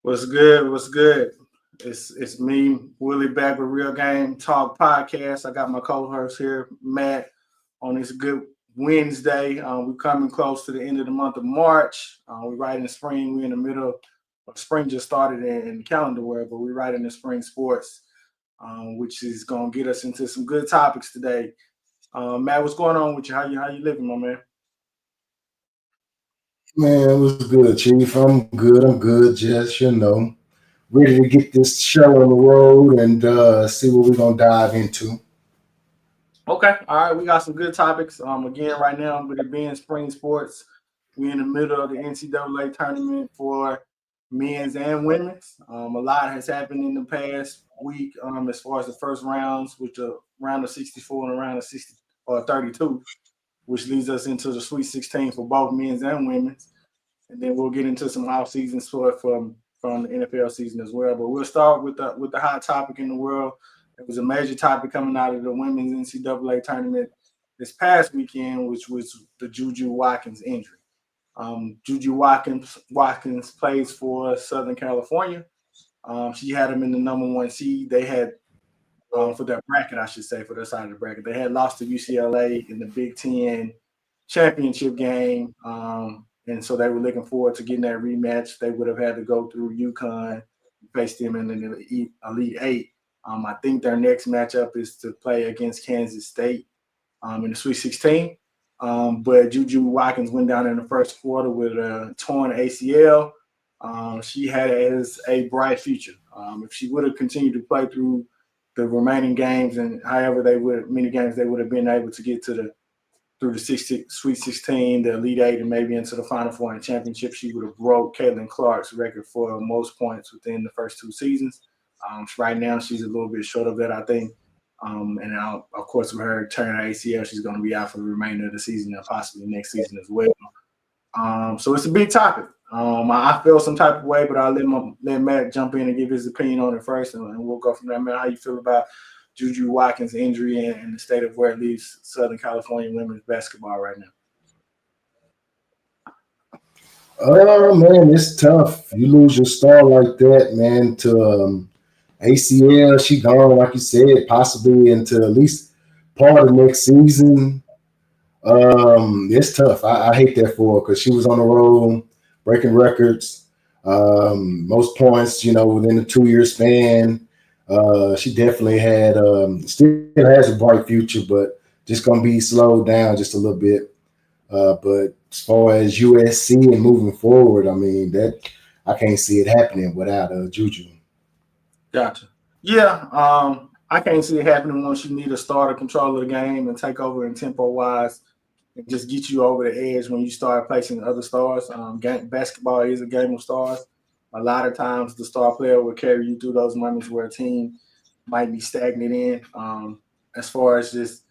What's good? What's good? It's me, Willie, back with Real Game Talk Podcast. I got my co-host here, Matt, on this good Wednesday. We're coming close to the end of the month of March. We're right in the spring. We're in the middle of spring just started in the calendar world, but we're right in the spring sports, which is gonna get us into some good topics today. Matt, what's going on with you? How you living, my man? Man, it was good, Chief. I'm good. I'm good. Just ready to get this show on the road and see what we're gonna dive into. Okay, all right. We got some good topics. Again, right now with it being spring sports, we're in the middle of the NCAA tournament for men's and women's. A lot has happened in the past week as far as the first rounds, which are round of 64 and a round of 60 or 32, which leads us into the Sweet 16 for both men's and women's. And then we'll get into some off-season sport from the NFL season as well. But we'll start with the hot topic in the world. It was a major topic coming out of the women's NCAA tournament this past weekend, which was the Juju Watkins injury. Juju Watkins plays for Southern California. She had him in the number one seed. They had for their bracket, I should say, for their side of the bracket. They had lost to UCLA in the Big Ten championship game. And so they were looking forward to getting that rematch. They would have had to go through UConn, face them in the Elite Eight. I think their next matchup is to play against Kansas State in the Sweet 16. But Juju Watkins went down in the first quarter with a torn ACL. She had as a bright future. If she would have continued to play through the remaining games and many games they would have been able to get through the Sweet 16, the Elite Eight, and maybe into the Final Four and championship, she would have broke Caitlin Clark's record for most points within the first two seasons. Right now, she's a little bit short of that, I think. And now, of course, with her turning her ACL, she's going to be out for the remainder of the season and possibly next season as well. So it's a big topic. I feel some type of way, but I'll let Matt jump in and give his opinion on it first, and we'll go from there. Matt, how you feel about Juju Watkins' injury and the state of where it leaves Southern California women's basketball right now? Oh man, it's tough. You lose your star like that, man, to ACL. She gone, like you said, possibly into at least part of next season. It's tough. I hate that for her because she was on the road, breaking records, most points, within a 2-year span. She definitely had still has a bright future, but just gonna be slowed down just a little bit. But as far as USC and moving forward, I mean that I can't see it happening without Juju. Gotcha. Yeah, I can't see it happening once you need a starter control of the game and take over in tempo wise and just get you over the edge when you start placing other stars. Basketball is a game of stars. A lot of times the star player will carry you through those moments where a team might be stagnant in. As far as just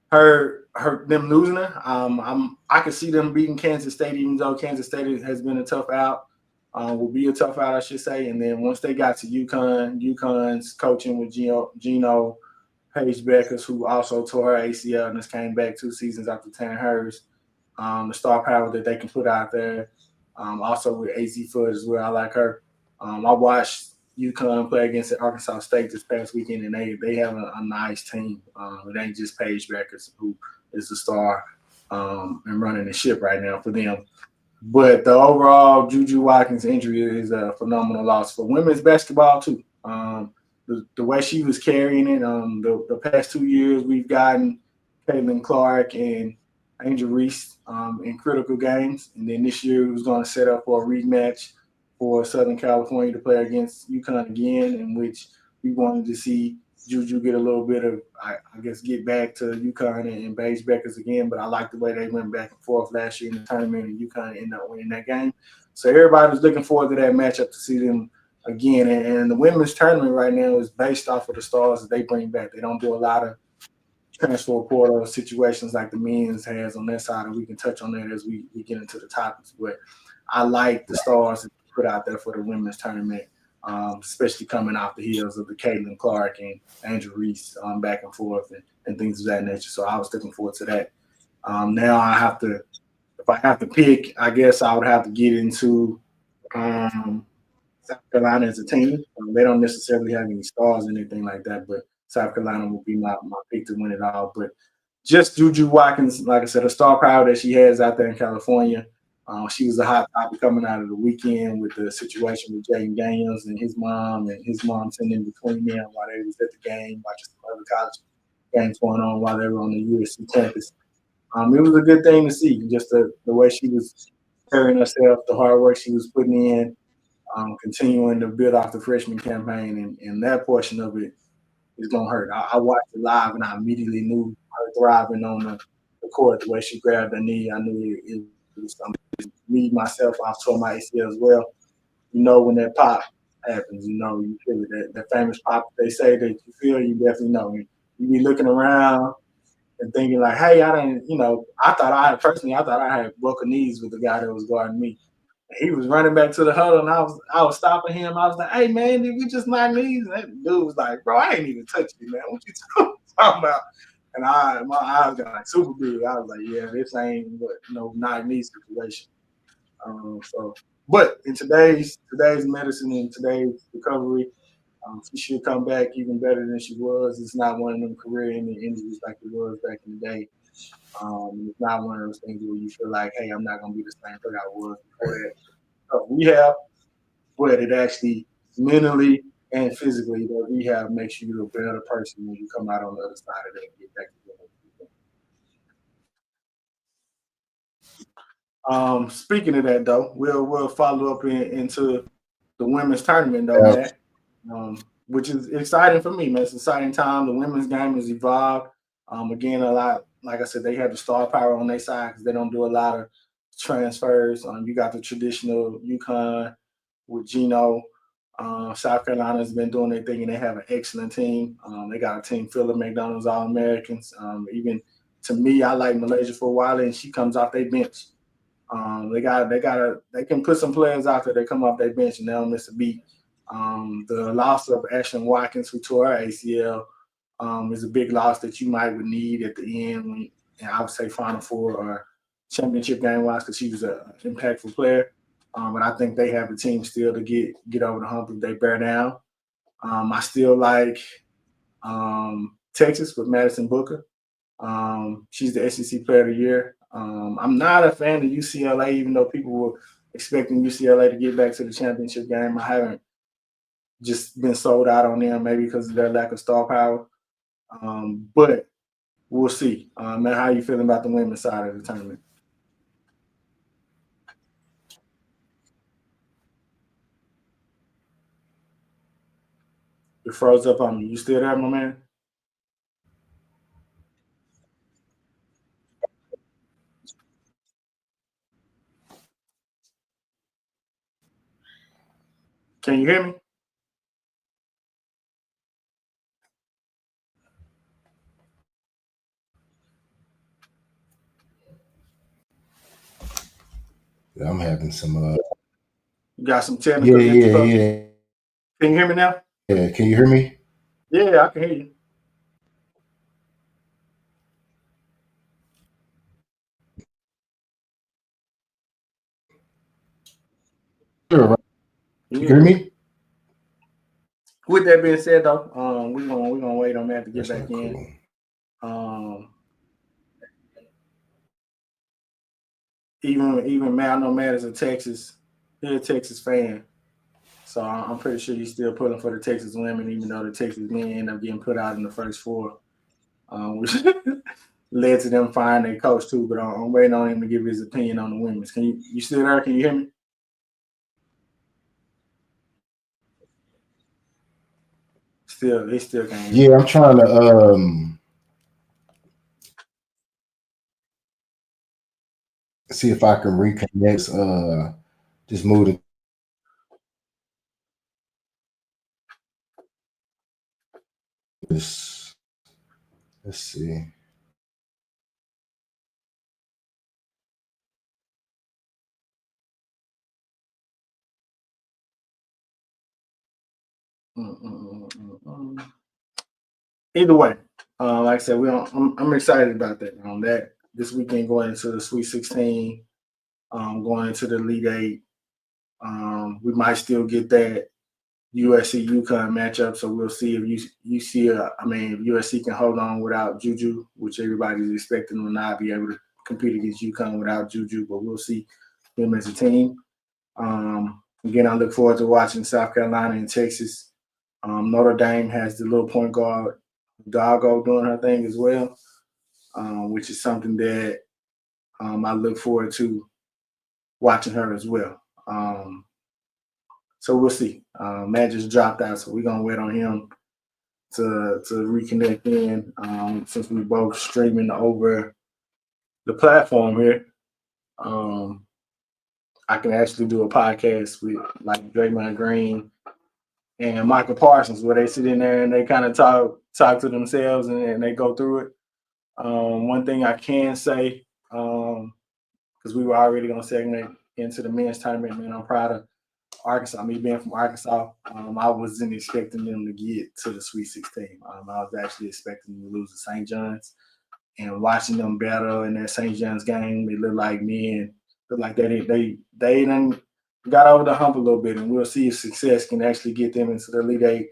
them losing her, I could see them beating Kansas State, even though Kansas State has been a tough out. Will be a tough out, I should say. And then once they got to UConn's coaching with Gino Paige Beckers, who also tore her ACL and just came back 2 seasons after tearing hers. The star power that they can put out there. Also with AZ Foot as well. I like her. I watched UConn play against Arkansas State this past weekend, and they have a nice team. It ain't just Paige Beckers, who is the star and running the ship right now for them. But the overall Juju Watkins injury is a phenomenal loss for women's basketball too. The way she was carrying it, the past 2 years we've gotten Caitlin Clark and Angel Reese in critical games, and then this year we was going to set up for a rematch for Southern California to play against UConn again, in which we wanted to see Juju get a little bit of, I guess, get back to UConn and Beige Beckers again. But I like the way they went back and forth last year in the tournament, and UConn ended up winning that game. So everybody was looking forward to that matchup to see them again. And the women's tournament right now is based off of the stars that they bring back. They don't do a lot of transfer portal situations like the men's has on their side, and we can touch on that as we get into the topics. But I like the stars that they put out there for the women's tournament, especially coming off the heels of the Caitlin Clark and Angel Reese back and forth and things of that nature. So I was looking forward to that. Now I have to, if I have to pick, I guess I would have to get into um, South Carolina as a team. They don't necessarily have any stars or anything like that, but South Carolina will be my pick to win it all. But just Juju Watkins, like I said, a star power that she has out there in California. She was a hot topic coming out of the weekend with the situation with Jaden Daniels and his mom sitting in between them while they was at the game, watching some other college games going on while they were on the USC campus. It was a good thing to see, just the way she was carrying herself, the hard work she was putting in, continuing to build off the freshman campaign, and that portion of it is gonna hurt. I watched it live and I immediately knew her thriving on the court, the way she grabbed her knee. I knew it was something. Me myself, I tore my ACL as well. You know when that pop happens, you feel it. That famous pop they say that you feel, you definitely know. You be looking around and thinking like, hey, I didn't, I thought I had broken knees with the guy that was guarding me. He was running back to the huddle, and I was stopping him. I was like, "Hey man, did we just knock knees?" And that dude was like, "Bro, I ain't even touch you, man. What you talking about?" And my eyes got like super big. I was like, "Yeah, this ain't what no knock knee situation." So, but in today's medicine and today's recovery, she should come back even better than she was. It's not one of them career-ending injuries like it was back in the day. It's not one of those things where you feel like, "Hey, I'm not gonna be the same player I was before that." Rehab, but it actually mentally and physically, the rehab makes you a better person when you come out on the other side of that and get back to speaking of that though, we'll follow up into the women's tournament though, Yeah. Matt. Which is exciting for me, man. It's an exciting time. The women's game has evolved. Again, a lot, like I said, they have the star power on their side because they don't do a lot of transfers. You got the traditional UConn with Gino. South Carolina's been doing their thing, and they have an excellent team. They got a team full of McDonald's All Americans. Even to me, I like Malaysia for a while, and she comes off their bench. They can put some players out there that come off their bench and they don't miss a beat. The loss of Ashlyn Watkins, who tore her ACL, is a big loss that you might would need at the end and I would say Final Four or championship game wise because she was an impactful player. But I think they have the team still to get over the hump if they bear down. I still like Texas with Madison Booker. She's the SEC Player of the Year. I'm not a fan of UCLA, even though people were expecting UCLA to get back to the championship game. I haven't just been sold out on them, maybe because of their lack of star power. But we'll see. Man, how you feeling about the women's side of the tournament? You froze up on me. You still there, my man? Can you hear me? Yeah, I'm having some. You got some Yeah, technical yeah, difficulties. yeah, Can you hear me now? yeah. Can you hear me? Yeah, I can hear you. Sure. Right. Can you hear Yeah. me? With that being said, though, we're gonna wait on Matt to get That's back not in. cool. Um, even Matt, I know Matt is a Texas fan, so I'm pretty sure he's still pulling for the Texas women, even though the Texas men end up getting put out in the first four, which led to them firing their coach too. But I'm waiting on him to give his opinion on the women's. You still there? Can you hear me? It still can't hear me. Yeah, I'm trying to see if I can reconnect. Just moved this. Let's see. Either way, like I said, I'm excited about that. That this weekend going into the Sweet 16, going into the Elite Eight. We might still get that USC UConn matchup, so we'll see if if USC can hold on without Juju, which everybody's expecting will not be able to compete against UConn without Juju, but we'll see them as a team. Again, I look forward to watching South Carolina and Texas. Notre Dame has the little point guard Doggo doing her thing as well, which is something that I look forward to watching her as well. So we'll see. Matt just dropped out, so we're gonna wait on him to reconnect in. Since we both streaming over the platform here, um, I can actually do a podcast with like Draymond Green and Michael Parsons, where they sit in there and they kind of talk to themselves and they go through it. One thing I can say, because we were already going to segment into the men's tournament, man, I'm proud of Arkansas. Me being from Arkansas, I wasn't expecting them to get to the Sweet 16. I was actually expecting them to lose to St. John's. And watching them battle in that St. John's game, it looked like they done got over the hump a little bit, and we'll see if success can actually get them into the Elite Eight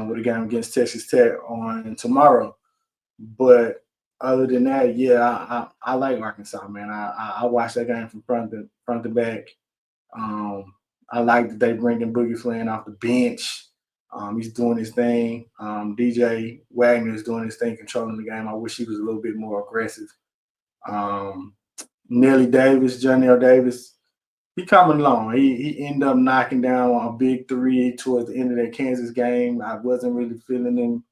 with a game against Texas Tech on tomorrow. But other than that, yeah, I like Arkansas, man. I watched that game from front to back. Um, I like that they bringing Boogie Flynn off the bench. He's doing his thing. DJ Wagner is doing his thing, controlling the game. I wish he was a little bit more aggressive. Um, Nelly Davis, Janelle Davis, he coming along. He ended up knocking down a big three towards the end of that Kansas game. I wasn't really feeling him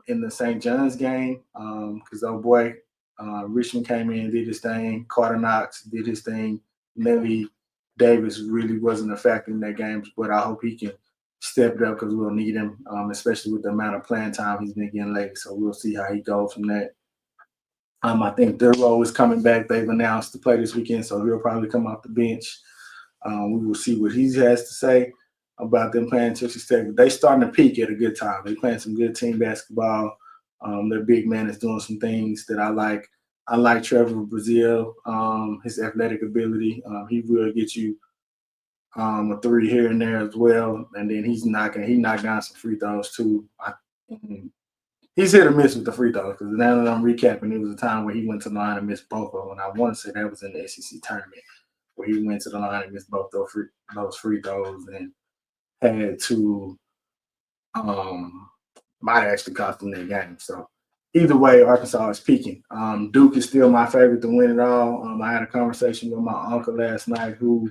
in the St. John's game because oh boy, Richmond came in, did his thing. Carter Knox did his thing. Nelly Davis really wasn't a factor in that game, but I hope he can step it up because we'll need him, especially with the amount of playing time he's been getting lately. So we'll see how he goes from that. I think Duro is coming back. They've announced to play this weekend, so he'll probably come off the bench. We will see what he has to say about them playing Texas Tech. But they starting to peak at a good time. They playing some good team basketball. Their big man is doing some things that I like. I like Trevor Brazile, his athletic ability. He will get you a three here and there as well. And then he knocked down some free throws too. He's hit or miss with the free throws because now that I'm recapping, it was a time where he went to the line and missed both of them. And I want to say that was in the SEC tournament where he went to the line and missed both those free throws and had to might actually cost them that game. So either way, Arkansas is peaking. Duke is still my favorite to win it all. I had a conversation with my uncle last night who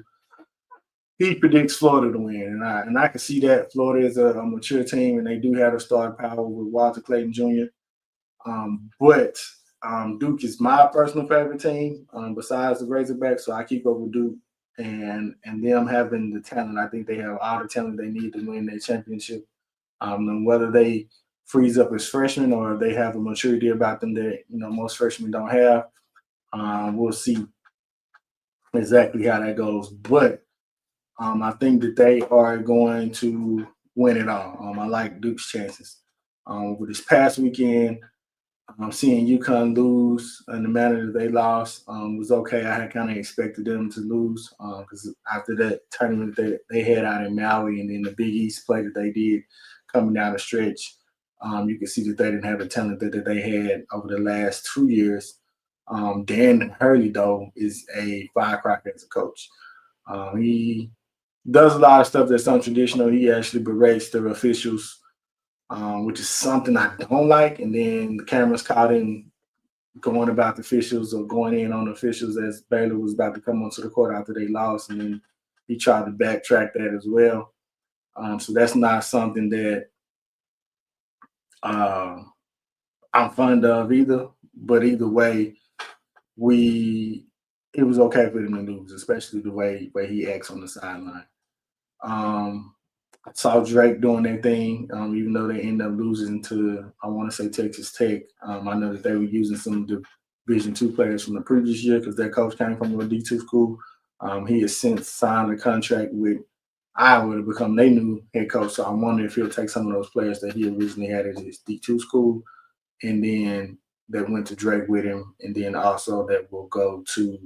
he predicts Florida to win, and I can see that Florida is a mature team and they do have a star power with Walter Clayton Jr. But Duke is my personal favorite team besides the Razorbacks, so I keep up with Duke and them having the talent. I think they have all the talent they need to win their championship. And whether they freeze up as freshmen or they have a maturity about them that most freshmen don't have, we'll see exactly how that goes. But I think that they are going to win it all. I like Duke's chances. With this past weekend, seeing UConn lose in the manner that they lost was okay. I had kind of expected them to lose because after that tournament that they had out in Maui and then the Big East play that they did coming down the stretch, you can see that they didn't have the talent that they had over the last 2 years. Dan Hurley, though, is a firecracker as a coach. He does a lot of stuff that's untraditional. He actually berates the officials, which is something I don't like. And then the cameras caught him going about the officials or going in on the officials as Baylor was about to come onto the court after they lost. And then he tried to backtrack that as well. So that's not something that uh, I'm fond of either, but either way, we it was okay for them to lose, especially the way he acts on the sideline. Um, I saw Drake doing their thing, even though they ended up losing to I want to say Texas Tech. I know that they were using some Division two players from the previous year because their coach came from a D2 school. He has since signed a contract with Iowa to become their new head coach. So I'm wondering if he'll take some of those players that he originally had at his D2 school and then that went to Drake with him, and then also that will go to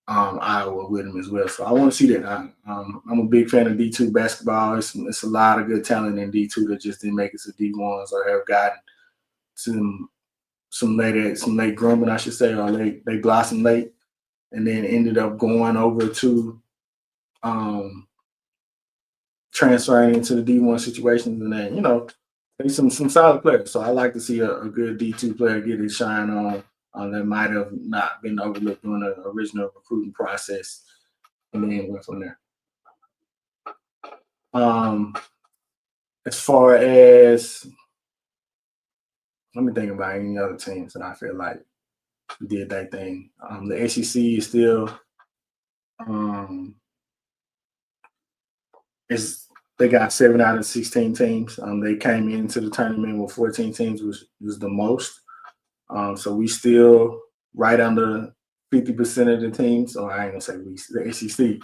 Iowa with him as well. So I want to see that. I'm a big fan of D2 basketball. It's a lot of good talent in D2 that just didn't make it to D1s or have gotten some late grooming, I should say, or they blossomed late and then ended up going over to um, transferring into the D1 situations, and then there's some solid players. So I like to see a good D2 player get his shine on that might have not been overlooked during the original recruiting process, and then went from there. Um, as far as let me think about any other teams that I feel like did that thing. The SEC is still um, is they got 7 out of 16 teams. They came into the tournament with 14 teams, which was the most. So we still right under 50% of the teams. Or I ain't gonna say we. The SEC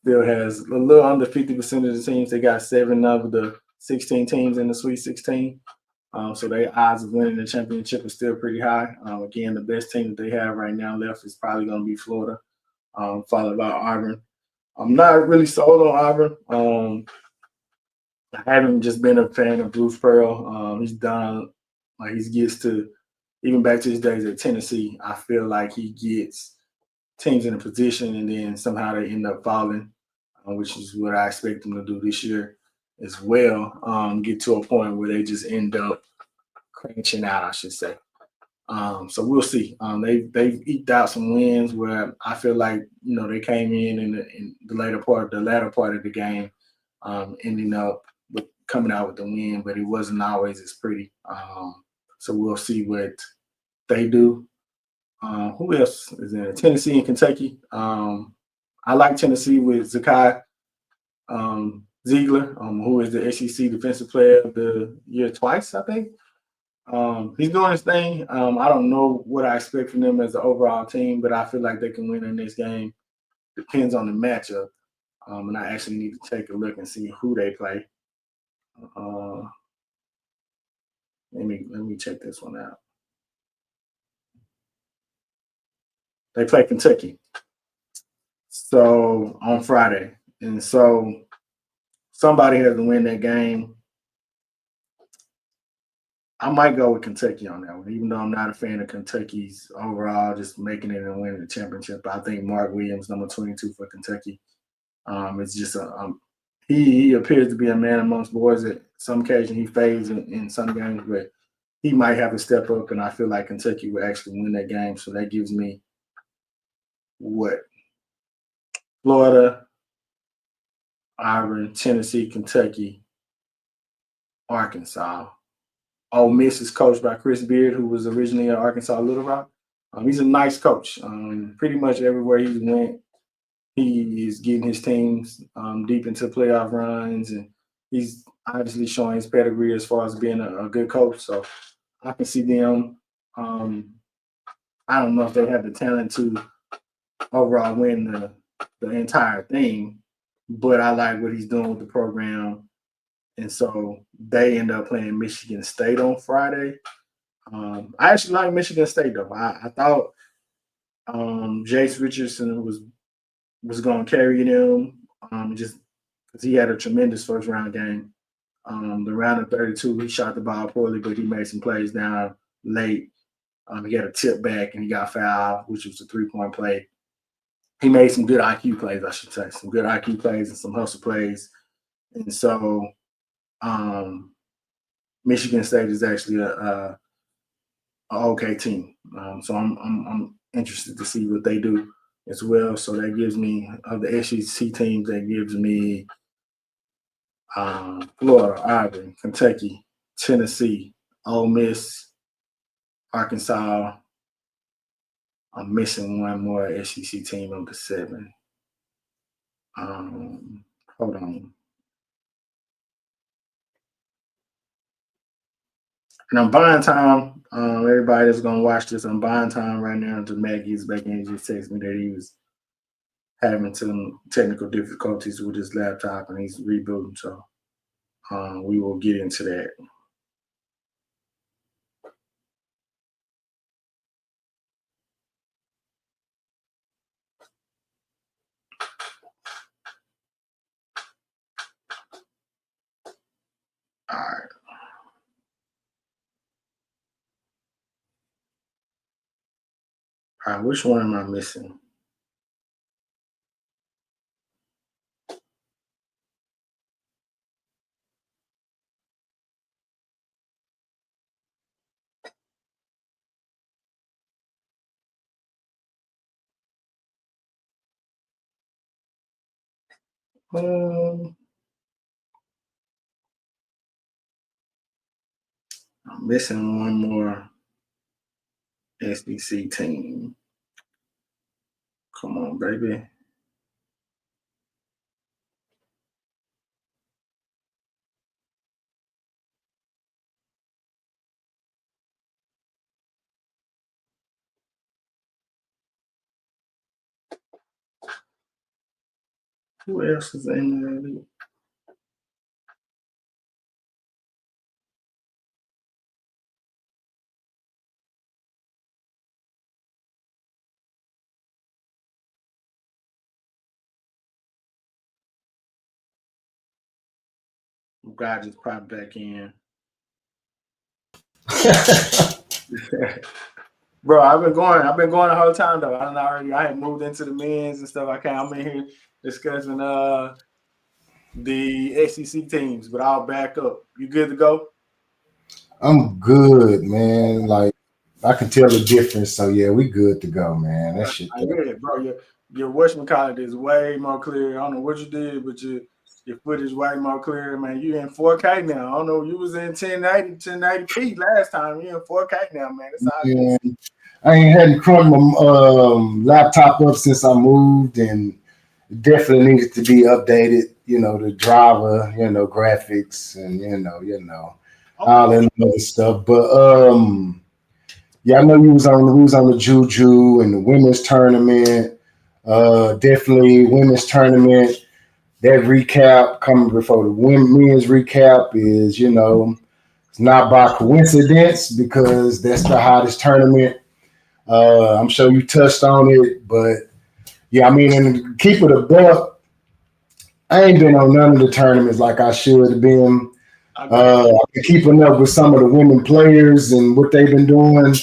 still has a little under 50% of the teams. They got 7 of the 16 teams in the Sweet 16. So their odds of winning the championship is still pretty high. Again, the best team that they have right now left is probably going to be Florida, followed by Auburn. I'm not really sold on Auburn. I haven't just been a fan of Bruce Pearl. He's done like he gets to even back to his days at Tennessee. I feel like he gets teams in a position and then somehow they end up falling, which is what I expect them to do this year as well. Get to a point where they just end up crunching out, I should say. So we'll see. They've eked out some wins where I feel like they came in the latter part of the game, ending up with coming out with the win, but it wasn't always as pretty. So we'll see what they do. Who else is in it? Tennessee and Kentucky. I like Tennessee with Zakai Ziegler, who is the SEC Defensive Player of the Year twice, I think. He's doing his thing. I don't know what I expect from them as an overall team, but I feel like they can win in this game. Depends on the matchup. And I actually need to take a look and see who they play. Uh, let me check this one out. They play Kentucky. So on Friday. And so somebody has to win that game. I might go with Kentucky on that one, even though I'm not a fan of Kentucky's overall, just making it and winning the championship. I think Mark Williams, number 22 for Kentucky, it's just he appears to be a man amongst boys. At some occasion, he fades in some games, but he might have to step up, and I feel like Kentucky will actually win that game. So that gives me what Florida, Auburn, Tennessee, Kentucky, Arkansas. Ole Miss is coached by Chris Beard, who was originally at Arkansas Little Rock. He's a nice coach. Pretty much everywhere he's went, he is getting his teams deep into playoff runs, and he's obviously showing his pedigree as far as being a good coach. So I can see them. Um, I don't know if they have the talent to overall win the entire thing, but I like what he's doing with the program. And so they end up playing Michigan State on Friday. I actually like Michigan State though. I thought Jace Richardson was going to carry them just because he had a tremendous first round game. The round of 32, he shot the ball poorly, but he made some plays down late. He had a tip back and he got fouled, which was a 3-point play. He made some good IQ plays, I should say, some good IQ plays and some hustle plays. And so Michigan State is actually a okay team. So I'm interested to see what they do as well. So that gives me of the SEC teams. That gives me Florida, Auburn, Kentucky, Tennessee, Ole Miss, Arkansas. I'm missing one more SEC team of the seven. Hold on. And I'm buying time. Everybody that's gonna watch this, I'm buying time right now until Matt gets back in and just texts me that he was having some technical difficulties with his laptop and he's rebuilding. So we will get into that. All right. All right. Which one am I missing? Um, I'm missing one more SEC team. Come on, baby. Who else is in there? Guy just popped back in. Bro, I've been going the whole time though. I don't already I had moved into the men's and stuff. I'm in here discussing the SEC teams, but I'll back up. You good to go? I'm good, man. Like I can tell the difference. So yeah, we good to go, man. That shit. Yeah, bro. Your whatchamacallit is way more clear. I don't know what you did, but your footage way more clear, man. You in 4K now. I don't know. You was in 1080p last time. You in 4K now, man. It's all good. Yeah, I ain't hadn't cranked my laptop up since I moved, and it definitely needed to be updated. You know, the driver, graphics, and all Okay. that other stuff. But yeah, I know you was on the Juju and the women's tournament. Definitely women's tournament. That recap coming before the men's recap is, it's not by coincidence because that's the hottest tournament. I'm sure you touched on it, but yeah, I mean, and keep it a buck. I ain't been on none of the tournaments like I should have been. I got you. I've been keeping up with some of the women players and what they've been doing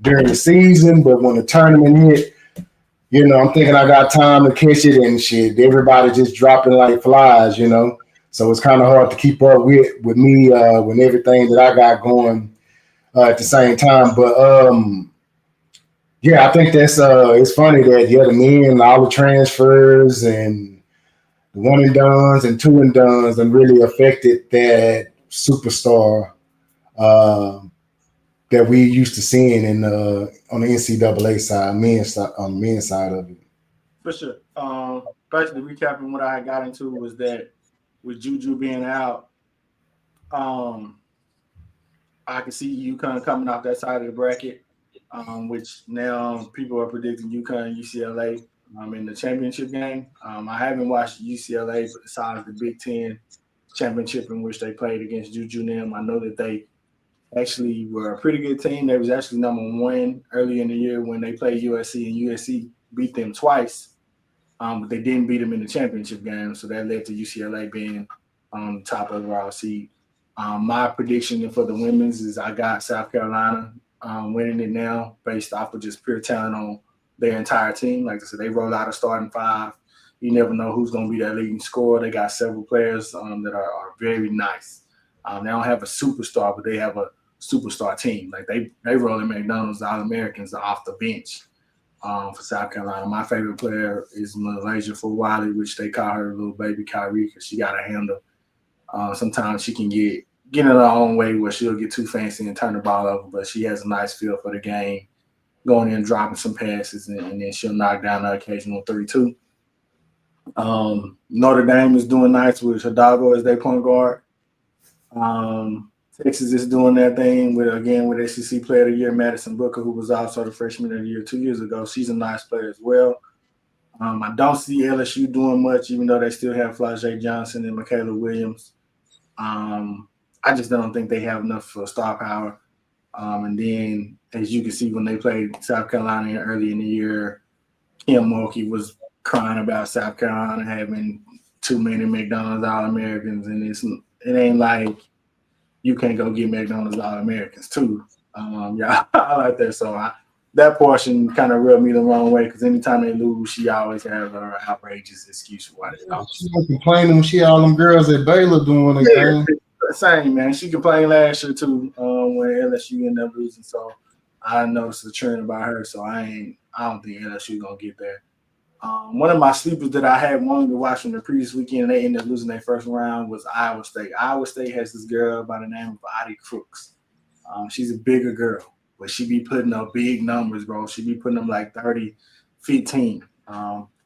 during the season, but when the tournament hit, I'm thinking I got time to catch it and shit. Everybody just dropping like flies. So it's kind of hard to keep up with me with everything that I got going at the same time. But yeah, I think that's it's funny that the men, all the transfers and the one and dones and two and dones and really affected that superstar uh, that we used to seeing in on the NCAA side, on the men's side of it. For sure. Basically recapping what I got into was that with Juju being out, um, I can see UConn coming off that side of the bracket, which now people are predicting UConn and UCLA in the championship game. I haven't watched UCLA besides the Big Ten championship in which they played against Juju and them. I know that they actually were a pretty good team. They was actually number one early in the year when they played USC, and USC beat them twice, but they didn't beat them in the championship game. So that led to UCLA being top overall seed. My prediction for the women's is I got South Carolina winning it now based off of just pure talent on their entire team. Like I said, they roll out a starting five. You never know who's going to be that leading scorer. They got several players that are very nice. They don't have a superstar, but they have a superstar team. Like they rolling McDonald's All Americans off the bench for South Carolina. My favorite player is Malaysia for Wiley, which they call her little baby Kyrie because she got a handle. Sometimes she can get get in her own way where she'll get too fancy and turn the ball over, but she has a nice feel for the game, going in, dropping some passes, and then she'll knock down the occasional 3-2. Notre Dame is doing nice with Hidalgo as their point guard. Um, Texas is doing their thing with SEC Player of the Year Madison Booker, who was also the Freshman of the Year 2 years ago. She's a nice player as well. I don't see LSU doing much, even though they still have Flau'jae Johnson and Michaela Williams. Um, I just don't think they have enough for star power. And then, as you can see, when they played South Carolina early in the year, Kim Mulkey was crying about South Carolina having too many McDonald's All Americans, and it ain't like you can't go get McDonald's All Americans too. Yeah, I like that. So that portion kind of rubbed me the wrong way because anytime they lose, she always has her outrageous excuse for why they She lost. was complaining when she had all them girls at Baylor doing their thing. Yeah, same man. She complained last year too when LSU ended up losing. So I noticed the trend about her. So I don't think LSU gonna get there. One of my sleepers that I had wanted to watch from the previous weekend, and they ended up losing their first round, was Iowa State. Iowa State has this girl by the name of Audie Crooks. She's a bigger girl, but she be putting up big numbers, bro. She be putting them like 30, 15.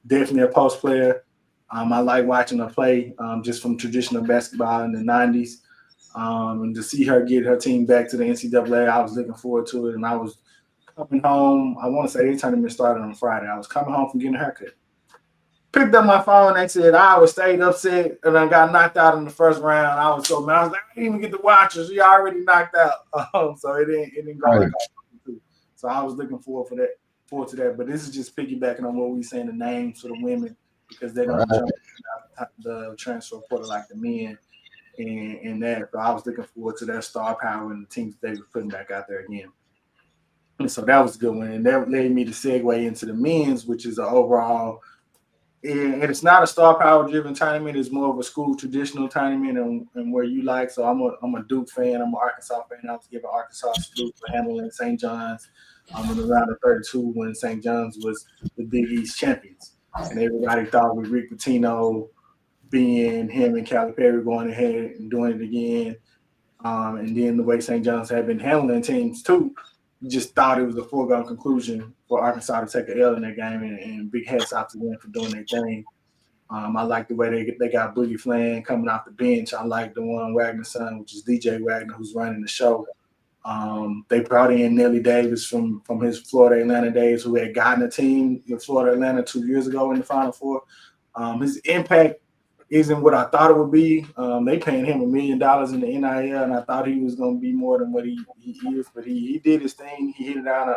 Definitely a post player. I like watching her play just from traditional basketball in the 90s. And to see her get her team back to the NCAA, I was looking forward to it. And I was coming home. I want to say the tournament started on Friday. I was coming home from getting a haircut. Picked up my phone. They said Iowa State upset and I got knocked out in the first round. I was so mad. I was like, I didn't even get to watch her. She already knocked out. So it didn't go like Right. I wanted to. So I was looking forward to that. But this is just piggybacking on what we saying the names for the women because they're gonna Right. jump the transfer portal like the men and that. So I was looking forward to that star power and the teams they were putting back out there again. And so that was a good one. And that led me to segue into the men's, which is an overall and it's not a star power driven tournament. It's more of a school traditional tournament and where you like. So I'm a Duke fan. I'm an Arkansas fan. I was giving Arkansas a salute for handling St. John's in the round of 32 when St. John's was the Big East champions. And everybody thought with Rick Pitino being him and Calipari going ahead and doing it again. And then the way St. John's had been handling teams too, you just thought it was a foregone conclusion for Arkansas to take an L in that game, and big hats off to them for doing their thing. I like the way they got Boogie Flan coming off the bench. I like the one Wagner's son, which is DJ Wagner, who's running the show. They brought in Nelly Davis from his Florida Atlanta days, who had gotten a team with Florida Atlanta 2 years ago in the Final Four. His impact isn't what I thought it would be. They paying him $1 million in the NIL, and I thought he was going to be more than what he is. But he did his thing. He hit it out a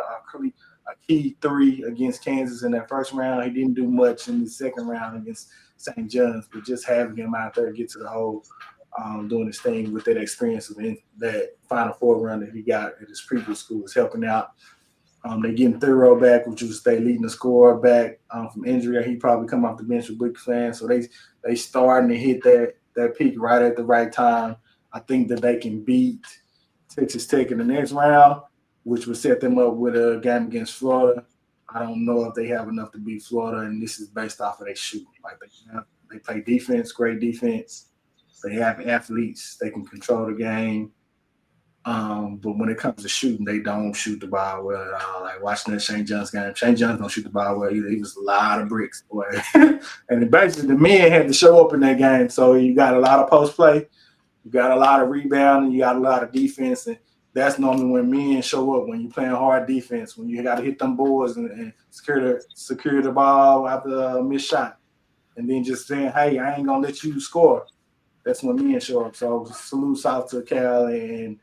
key three against Kansas in that first round. He didn't do much in the second round against St. John's, but just having him out there get to the hole, doing his thing with that experience of that Final Four run that he got at his previous school is helping out. They're getting Thorough back, which was they leading the scorer back from injury. He probably come off the bench with big fans. So they starting to hit that peak right at the right time. I think that they can beat Texas Tech in the next round, which would set them up with a game against Florida. I don't know if they have enough to beat Florida, and this is based off of their shooting. Like they play defense, great defense. They have athletes. They can control the game. But when it comes to shooting, they don't shoot the ball well at all. Like watching that St. John's game, St. John's don't shoot the ball well either. He was a lot of bricks, boy. And basically, the men had to show up in that game. So you got a lot of post play, you got a lot of rebounding, you got a lot of defense, and that's normally when men show up when you're playing hard defense, when you got to hit them boards and secure the ball after a missed shot, and then just saying, "Hey, I ain't gonna let you score." That's when men show up. So salute South to Cal and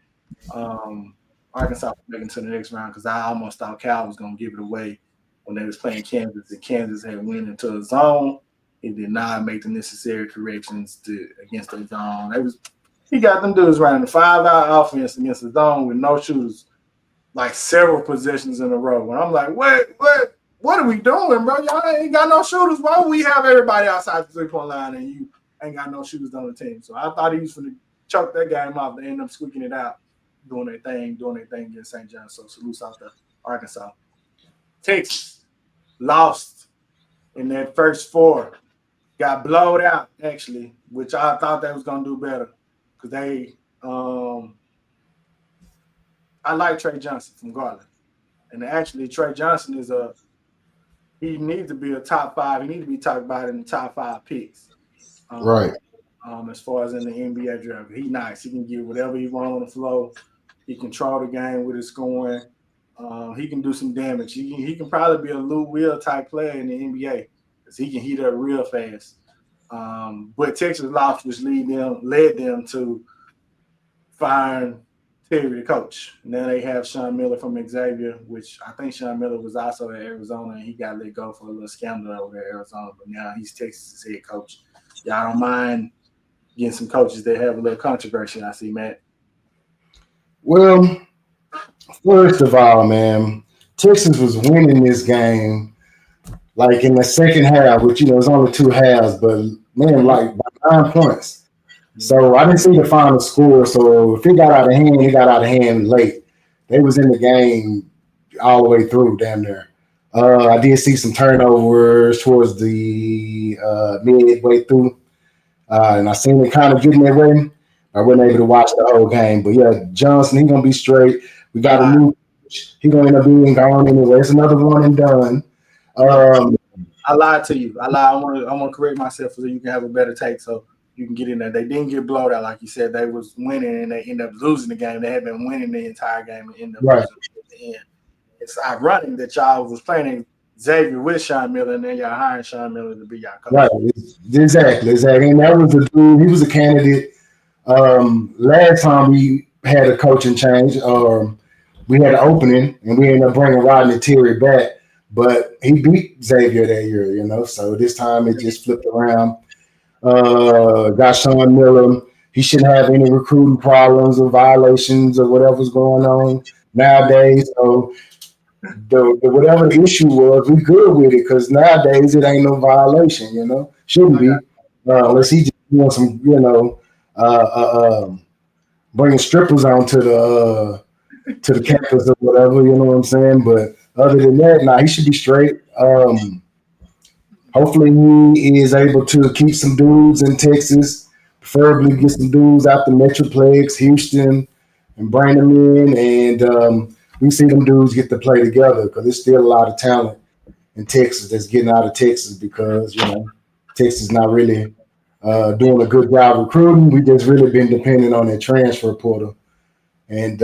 um, Arkansas making to the next round because I almost thought Cal was going to give it away when they was playing Kansas, and Kansas had went into a zone. He did not make the necessary corrections against the zone. He got them dudes running the 5-out offense against the zone with no shooters, like several possessions in a row. And I'm like, what are we doing, bro? Y'all ain't got no shooters. Why would we have everybody outside the 3-point line and you ain't got no shooters on the team? So I thought he was going to choke that game off. They ended up squeaking it out, doing their thing against St. John. So salute out to Arkansas. Texas lost in that first four. Got blowed out, actually, which I thought they was going to do better because they Um, I like Trey Johnson from Garland, and actually Trey Johnson is a he needs to be a top five. He needs to be talked about in the top five picks. Right. Um, as far as in the NBA draft, he nice. He can get whatever he want on the floor. He control the game with his scoring. He can do some damage. He can probably be a Lou Will type player in the NBA because he can heat up real fast. But Texas lost, which led them to find Terry, the coach. Now they have Sean Miller from Xavier, which I think Sean Miller was also at Arizona, and he got let go for a little scandal over there at Arizona. But now he's Texas' head coach. Y'all don't mind getting some coaches that have a little controversy. I see, Matt. Well, first of all, man, Texas was winning this game like in the second half, which it's only two halves, but man, Mm-hmm. like by 9 points. Mm-hmm. So I didn't see the final score. So if it got out of hand, it got out of hand late. They was in the game all the way through, damn near. I did see some turnovers towards the midway through, and I seen it kind of getting their way. I wasn't able to watch the whole game, but yeah, Johnson, he gonna be straight. We I got a lied. new coach. He gonna end up being gone anyway. It's another one and done. Yeah, Um, I lied to you. I lied. I want to correct myself so you can have a better take, so you can get in there. They didn't get blowed out like you said. They was winning and they ended up losing the game. They had been winning the entire game and ended up right, losing at the end. It's ironic that y'all was playing Xavier with Sean Miller and then y'all hiring Sean Miller to be y'all right, coach. exactly. And that was a dude. He was a candidate. Last time we had a coaching change, we had an opening, and we ended up bringing Rodney Terry back. But he beat Xavier that year. So this time it just flipped around. Got Sean Miller. He shouldn't have any recruiting problems or violations or whatever's going on nowadays. So the whatever the issue was, we good with it because nowadays it ain't no violation. Shouldn't I got be okay. unless he just doing some bringing strippers onto the campus or whatever. You know what I'm saying? But other than that, nah, he should be straight. Hopefully, he is able to keep some dudes in Texas, preferably get some dudes out the Metroplex, Houston, and bring them in. And we see them dudes get to play together because there's still a lot of talent in Texas that's getting out of Texas because, Texas not really doing a good job recruiting. We just really been dependent on that transfer portal. And,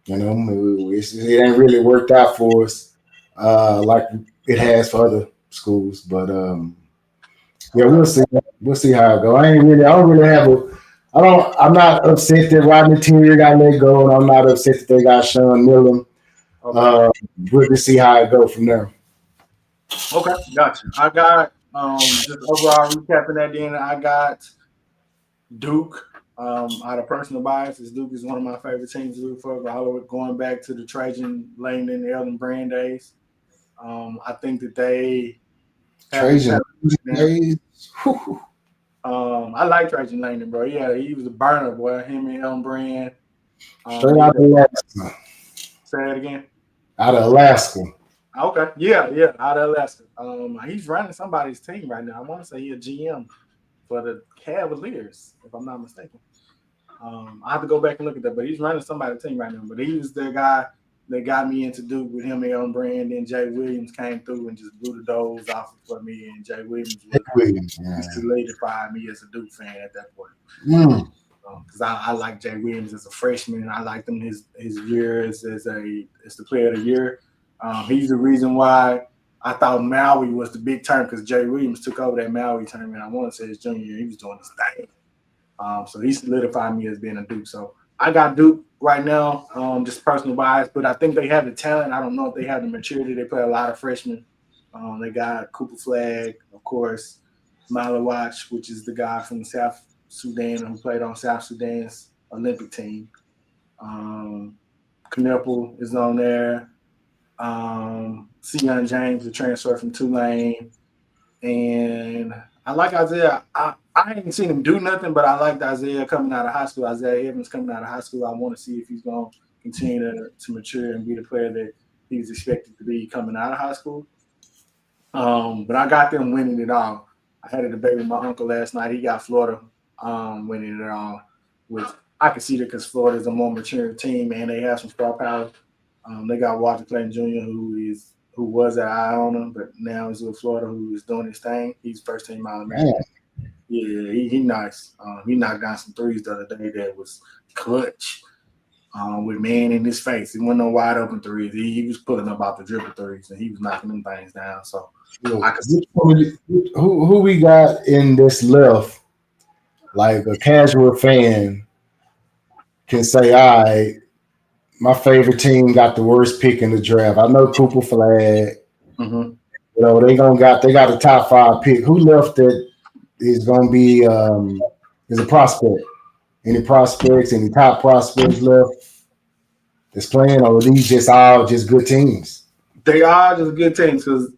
it ain't really worked out for us like it has for other schools. But yeah, Okay. we'll see. We'll see how it go. I don't really have a. I'm not upset that Rodney Terry got let go, and I'm not upset that they got Sean Miller. Okay. Uh, we'll just see how it go from there. Okay. Gotcha. I got just overall recapping that. Then I got Duke. Out of personal biases, Duke is one of my favorite teams to root for. All the way going back to the Trajan Langdon, Elton Brand days. I think that they have the Trajan talent now. days. Whew. I like Trajan Langdon, bro. Yeah, he was a burner, boy. Him and Elton Brand. Straight Yeah. out of Alaska. Say it again. Out of Alaska. Okay. Yeah, yeah. Out of Alaska. He's running somebody's team right now. I want to say he's a GM for the Cavaliers, if I'm not mistaken. I have to go back and look at that, but he's running somebody's team right now. But he was the guy that got me into Duke with him and Elton Brand. Then Jay Williams came through and just blew the doors off for me. And Jay Williams was Williams. he Yeah. solidified me as a Duke fan at that point. Mm. Because I like Jay Williams as a freshman. I liked him his years as the player of the year. He's the reason why I thought Maui was the big term because Jay Williams took over that Maui tournament. I want to say his junior year. He was doing his thing. So he solidified me as being a Duke. So I got Duke right now, just personal bias, but I think they have the talent. I don't know if they have the maturity. They play a lot of freshmen. They got Cooper Flag, of course, Milo Watch, which is the guy from South Sudan who played on South Sudan's Olympic team. Um, Knuppel is on there. Sion James, the transfer from Tulane. And I like Isaiah. I ain't seen him do nothing, but I liked Isaiah coming out of high school. Isaiah Evans coming out of high school. I want to see if he's going to continue to mature and be the player that he's expected to be coming out of high school. But I got them winning it all. I had a debate with my uncle last night. He got Florida winning it all with I can see that because Florida's a more mature team and they have some star power. They got Walter Clayton Jr., who was at Iona, but now is with Florida, who is doing his thing. He's first team All Man, American. Yeah, he nice. He knocked down some threes the other day that was clutch. With man in his face, it wasn't no wide open threes. He was pulling up out the dribble threes and he was knocking them things down. So I look, could see. who we got in this left? Like a casual fan can say, "All right, my favorite team got the worst pick in the draft." I know Cooper Flag. Mm-hmm. You know they got a top 5 pick. Who left that is gonna be is a prospect? Any prospects? Any top prospects left that's playing, or are these just all just good teams? They are just good teams because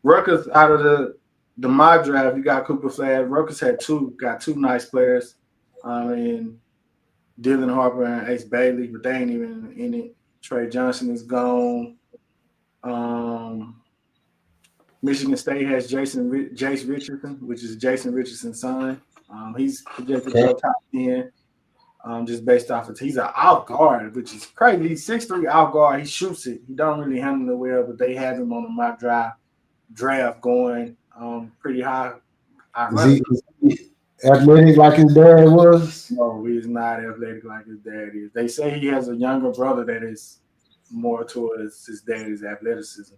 Rutgers out of the mock draft, you got Cooper Flag. Rutgers got two nice players, and Dylan Harper and Ace Bailey, but they ain't even in it. Trey Johnson is gone. Um, Michigan State has Jace Richardson, which is Jason Richardson's son. He's projected to Okay. go top 10. Just based off of he's an out guard, which is crazy. He's 6'3" out guard. He shoots it. He don't really handle it well, but they have him on the mock draft going pretty high. Is Ironically, he athletic like his dad was? no, he's not athletic like his dad is. They say he has a younger brother that is more towards his dad's athleticism.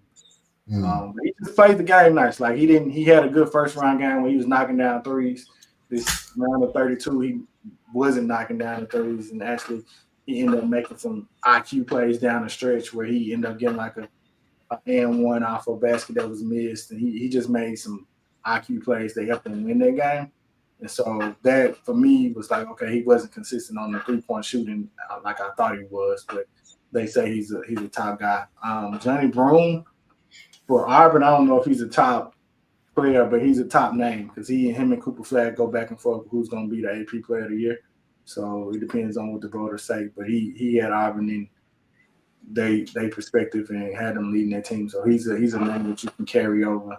But he just played the game nice. Like he didn't. He had a good first round game when he was knocking down threes. This round of 32, he wasn't knocking down the threes, and actually he ended up making some IQ plays down the stretch where he ended up getting like a and one off a basket that was missed, and he just made some IQ plays that helped him win that game. And so that for me was like, okay, he wasn't consistent on the 3-point shooting like I thought he was, but they say he's a top guy. Johnny Broome for Auburn, I don't know if he's a top player, but he's a top name because him and Cooper Flag go back and forth who's going to be the AP Player of the Year. So it depends on what the voters say. But he had Auburn in they perspective and had them leading their team. So he's a name that you can carry over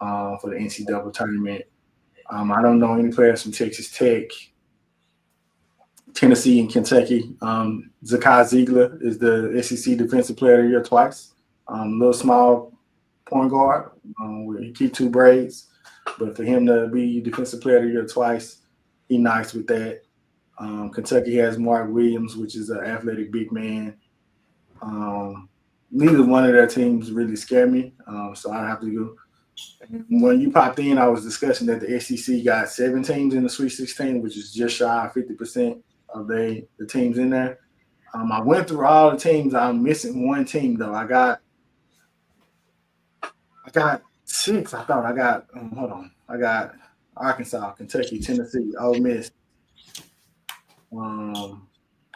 for the NCAA tournament. I don't know any players from Texas Tech, Tennessee, and Kentucky. Zakai Ziegler is the SEC Defensive Player of the Year twice. Little small point guard. Where he keep 2 braids, but for him to be Defensive Player of the Year twice, he nice with that. Kentucky has Mark Williams, which is an athletic big man. Neither one of their teams really scare me, so I have to go. When you popped in, I was discussing that the SEC got 7 teams in the Sweet 16, which is just shy of 50% of the teams in there. I went through all the teams. I'm missing one team though. I got 6. I thought I got. Hold on. I got Arkansas, Kentucky, Tennessee, Ole Miss,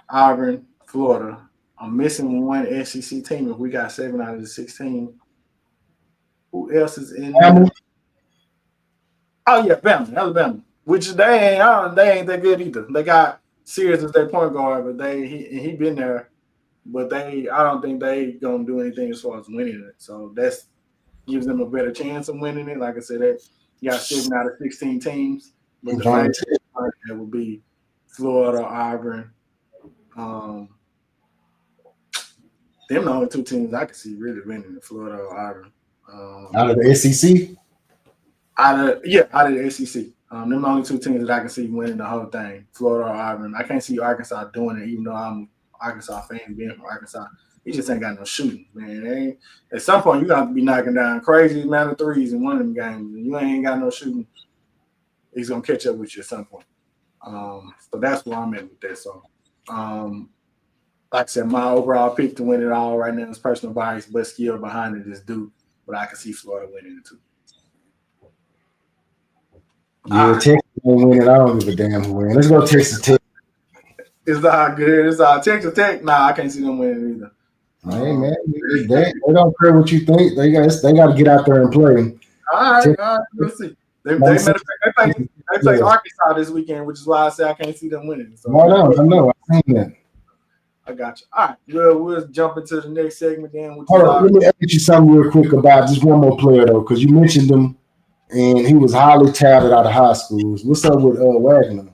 Auburn, Florida. I'm missing one SEC team. If we got 7 out of the 16, who else is in there? Oh yeah, Bama, Alabama. Which they ain't that good either. They got Sears as their point guard, but he been there, but I don't think they gonna do anything as far as winning it. So that's gives them a better chance of winning it. Like I said, that you got 7 out of 16 teams, but the favorite that would be Florida, Auburn. Them the only 2 teams I can see really winning the Florida or Auburn. Out of the SEC? Out of the SEC. Them the only 2 teams that I can see winning the whole thing, Florida or Auburn. I can't see Arkansas doing it, even though I'm Arkansas fan, being from Arkansas. He just ain't got no shooting, man. At some point, you got to be knocking down crazy amount of threes in one of them games, and you ain't got no shooting. He's gonna catch up with you at some point. So that's where I'm at with that. So, like I said, my overall pick to win it all right now is personal bias, but skill behind it is Duke. But I can see Florida winning it too. Yeah, Texas won't win it. I don't give a damn who wins. Let's go Texas Tech. It's not good. It's Texas Tech. Nah, I can't see them winning either. Hey man, they don't care what you think. They got to get out there and play. All right, we'll see. They play Arkansas this weekend, which is why I say I can't see them winning. So I know. I seen that. I got you. All right, we'll jump into the next segment then. Hold on, let me ask you something real quick about just one more player though, because you mentioned him, and he was highly touted out of high schools. What's up with Wagner?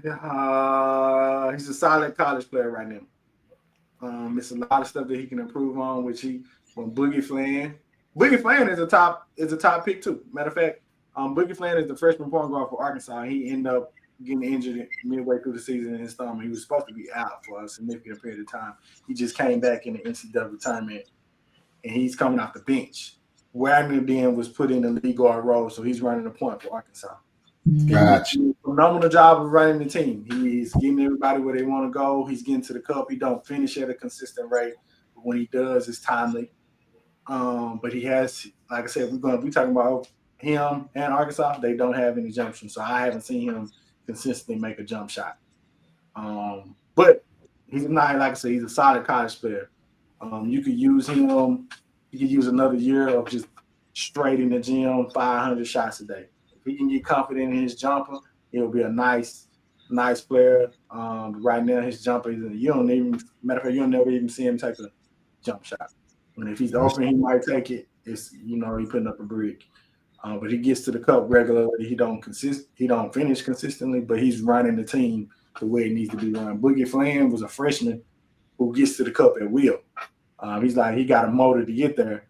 He's a solid college player right now. It's a lot of stuff that he can improve on, which he when Boogie Flan. Boogie Flan is a top pick too. Matter of fact, Boogie Flan is the freshman point guard for Arkansas. He ended up getting injured midway through the season in his thumb. He was supposed to be out for a significant period of time. He just came back in the NCAA tournament, and he's coming off the bench. Wagner then was put in the lead guard role, so he's running the point for Arkansas. He Gotcha. did a phenomenal job of running the team. He's getting everybody where they want to go. He's getting to the cup. He don't finish at a consistent rate, but when he does, it's timely. But he has, like I said, we talking about him and Arkansas. They don't have any jump shots, so I haven't seen him consistently make a jump shot. But he's not like I said. He's a solid college player. You could use him. You could use another year of just straight in the gym, 500 shots a day. If he can get confident in his jumper, he'll be a nice player. Right now, his jumper is you don't even matter of fact, you'll never even see him take a jump shot. And if he's open, he might take it. It's he putting up a brick. But he gets to the cup regularly. He don't finish consistently, but he's running the team the way it needs to be run. Boogie Flam was a freshman who gets to the cup at will. He's like he got a motor to get there.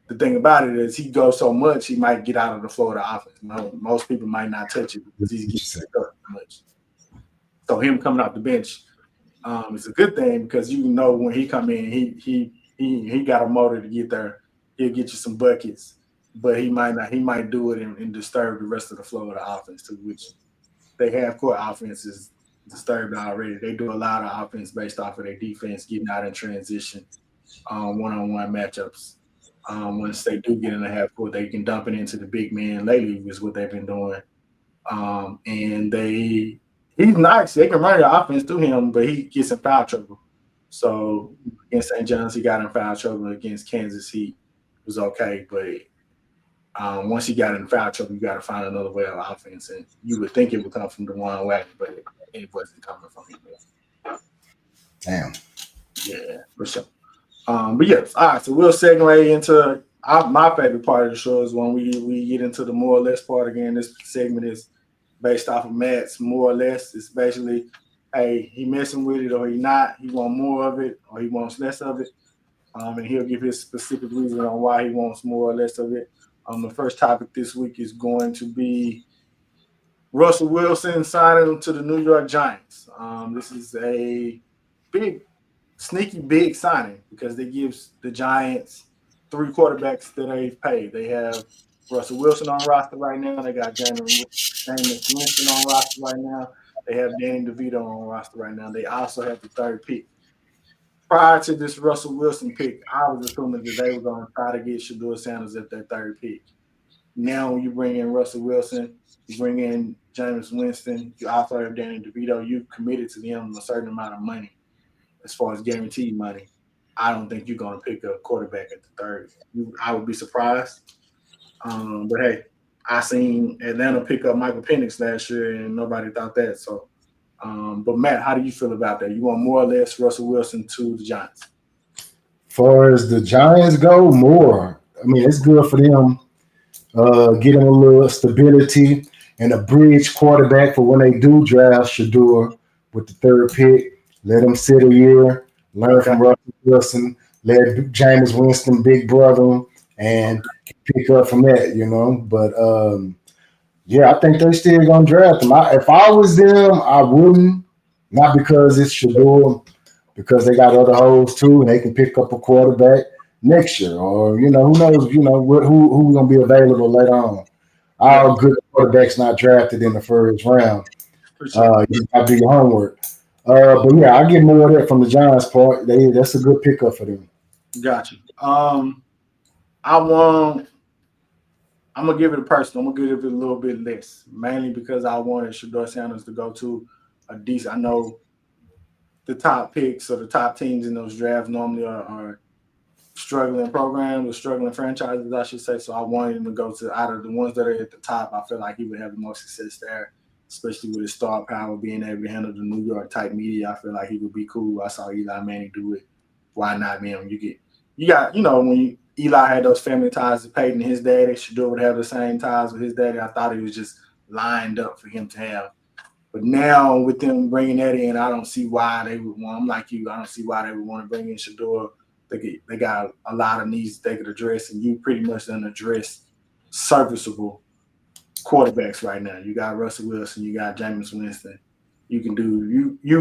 The thing about it is he goes so much he might get out of the flow of the offense. Most people might not touch it because he's getting to the cup too much. So him coming off the bench is a good thing because when he come in, he got a motor to get there. He'll get you some buckets, but he might not. He might do it and disturb the rest of the flow of the offense too, which they have court offense is disturbed already. They do a lot of offense based off of their defense, getting out in transition, one-on-one matchups. Once they do get in the half court, they can dump it into the big man. Lately is what they've been doing. And he's nice. They can run the offense through him, but he gets in foul trouble. So against St. John's, he got in foul trouble. Against Kansas, he was okay. But once he got in foul trouble, you got to find another way of offense. And you would think it would come from DeJuan Wagner, but it wasn't coming from him. Damn. Yeah, for sure. But yes, all right. So we'll segue into my favorite part of the show is when we get into the more or less part again. This segment is based off of Matt's more or less. It's basically, hey, he messing with it or he not. He want more of it or he wants less of it. And he'll give his specific reason on why he wants more or less of it. The first topic this week is going to be Russell Wilson signing to the New York Giants. This is a sneaky big signing because they gives the Giants 3 quarterbacks that they've paid. They have Russell Wilson on roster right now. They got Jameis Winston on roster right now. They have Danny DeVito on roster right now. They also have the 3rd pick. Prior to this Russell Wilson pick, I was assuming that they were going to try to get Shedeur Sanders at their 3rd pick. Now, when you bring in Russell Wilson, you bring in Jameis Winston, you also have Danny DeVito, you've committed to them a certain amount of money as far as guaranteed money. I don't think you're going to pick a quarterback at the 3rd. I would be surprised. But hey, I seen Atlanta pick up Michael Penix last year, and nobody thought that. So, but Matt, how do you feel about that? You want more or less Russell Wilson to the Giants? Far as the Giants go, more. I mean, it's good for them getting a little stability and a bridge quarterback for when they do draft Shador with the 3rd pick. Let him sit a year, learn Okay. from Russell Wilson, let Jameis Winston big brother and Okay. pick up from that, But yeah, I think they still gonna draft him. If I was them, I wouldn't. Not because it's Shador, because they got other holes too, and they can pick up a quarterback next year, or who knows, who's gonna be available later on. Yeah, All good quarterbacks not drafted in the first round. for sure. You got to do your homework. But yeah, I get more of that from the Giants part. That's a good pickup for them. Got you. I want. I'm gonna give it a personal. I'm gonna give it a little bit less, mainly because I wanted Shedeur Sanders to go to a decent. I know the top picks or the top teams in those drafts normally are struggling programs or struggling franchises, I should say. So I wanted him to go to out of the ones that are at the top. I feel like he would have the most success there, especially with his star power, being able to handle the New York type media. I feel like he would be cool. I saw Eli Manning do it. Why not him? You got when Eli had those family ties to Peyton, his daddy, Shador would have the same ties with his daddy. I thought he was just lined up for him to have. But now with them bringing that in, I don't see why they would want. I'm like you. I don't see why they would want to bring in Shador. They got a lot of needs they could address, and you pretty much done address serviceable quarterbacks right now. You got Russell Wilson, you got Jameis Winston. You've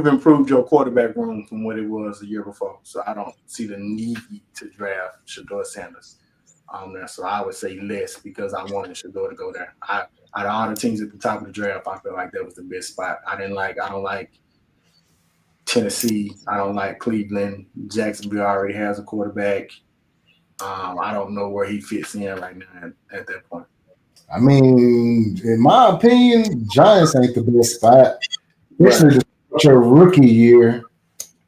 improved your quarterback room from what it was the year before. So I don't see the need to draft Shador Sanders. So I would say less because I wanted Shador to go there. Out of all the teams at the top of the draft, I feel like that was the best spot. I don't like Tennessee. I don't like Cleveland. Jacksonville already has a quarterback. I don't know where he fits in right now at that point. I mean, in my opinion, Giants ain't the best spot, Right. especially your rookie year.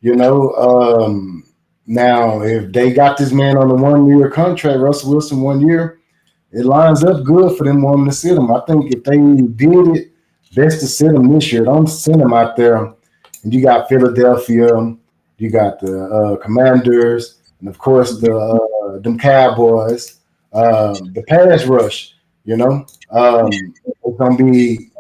You know, now if they got this man on a 1 year contract, Russell Wilson 1 year, it lines up good for them wanting to sit him. I think if they did it, best to sit him this year. Don't send him out there. And you got Philadelphia, you got the Commanders, and of course them Cowboys. The pass rush, you know, it's gonna be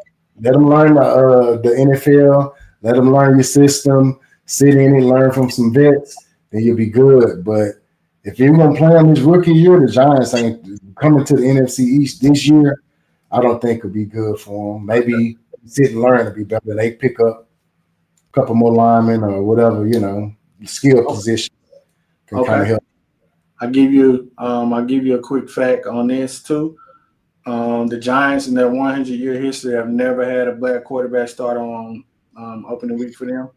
let them learn the NFL, let them learn your system, sit in and learn from some vets, then you'll be good. But if you're gonna play on this rookie year, the Giants ain't coming to the NFC East this year. I don't think it'll be good for them. Maybe sit and learn to be better. They pick up a couple more linemen or whatever, skill Okay. position can kind Okay. of help. I'll give you a quick fact on this too. The Giants in their 100-year history have never had a black quarterback start on opening week for them.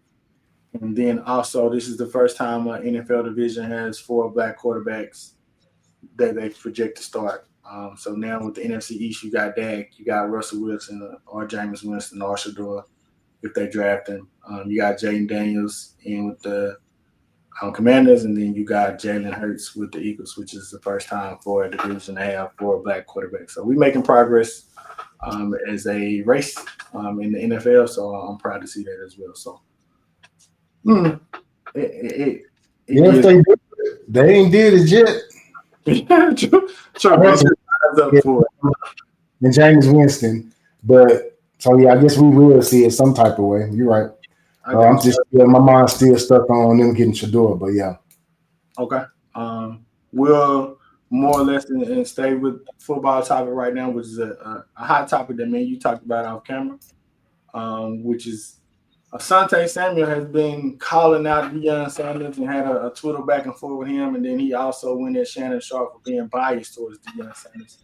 And then also, this is the first time an NFL division has four black quarterbacks that they project to start. So now with the NFC East, you got Dak, you got Russell Wilson or Jameis Winston or Shador if they draft him. You got Jaden Daniels in with the Commanders, and then you got Jalen Hurts with the Eagles, which is the first time for a division to have four black quarterbacks. So we're making progress as a race in the NFL. So I'm proud to see that as well. So hmm, it, it, it Yeah, if gives they ain't did it yet. Trump is Russell up for it. and James Winston, but so yeah, I guess we will see it some type of way. You're right. I got My mind's still stuck on them getting Shador, but yeah. you. Okay. We'll more or less and stay with football topic right now, which is a hot topic that me and you talked about off camera, which is Asante Samuel has been calling out Deion Sanders and had a Twitter back and forth with him, and then he also went at Shannon Sharp for being biased towards Deion Sanders.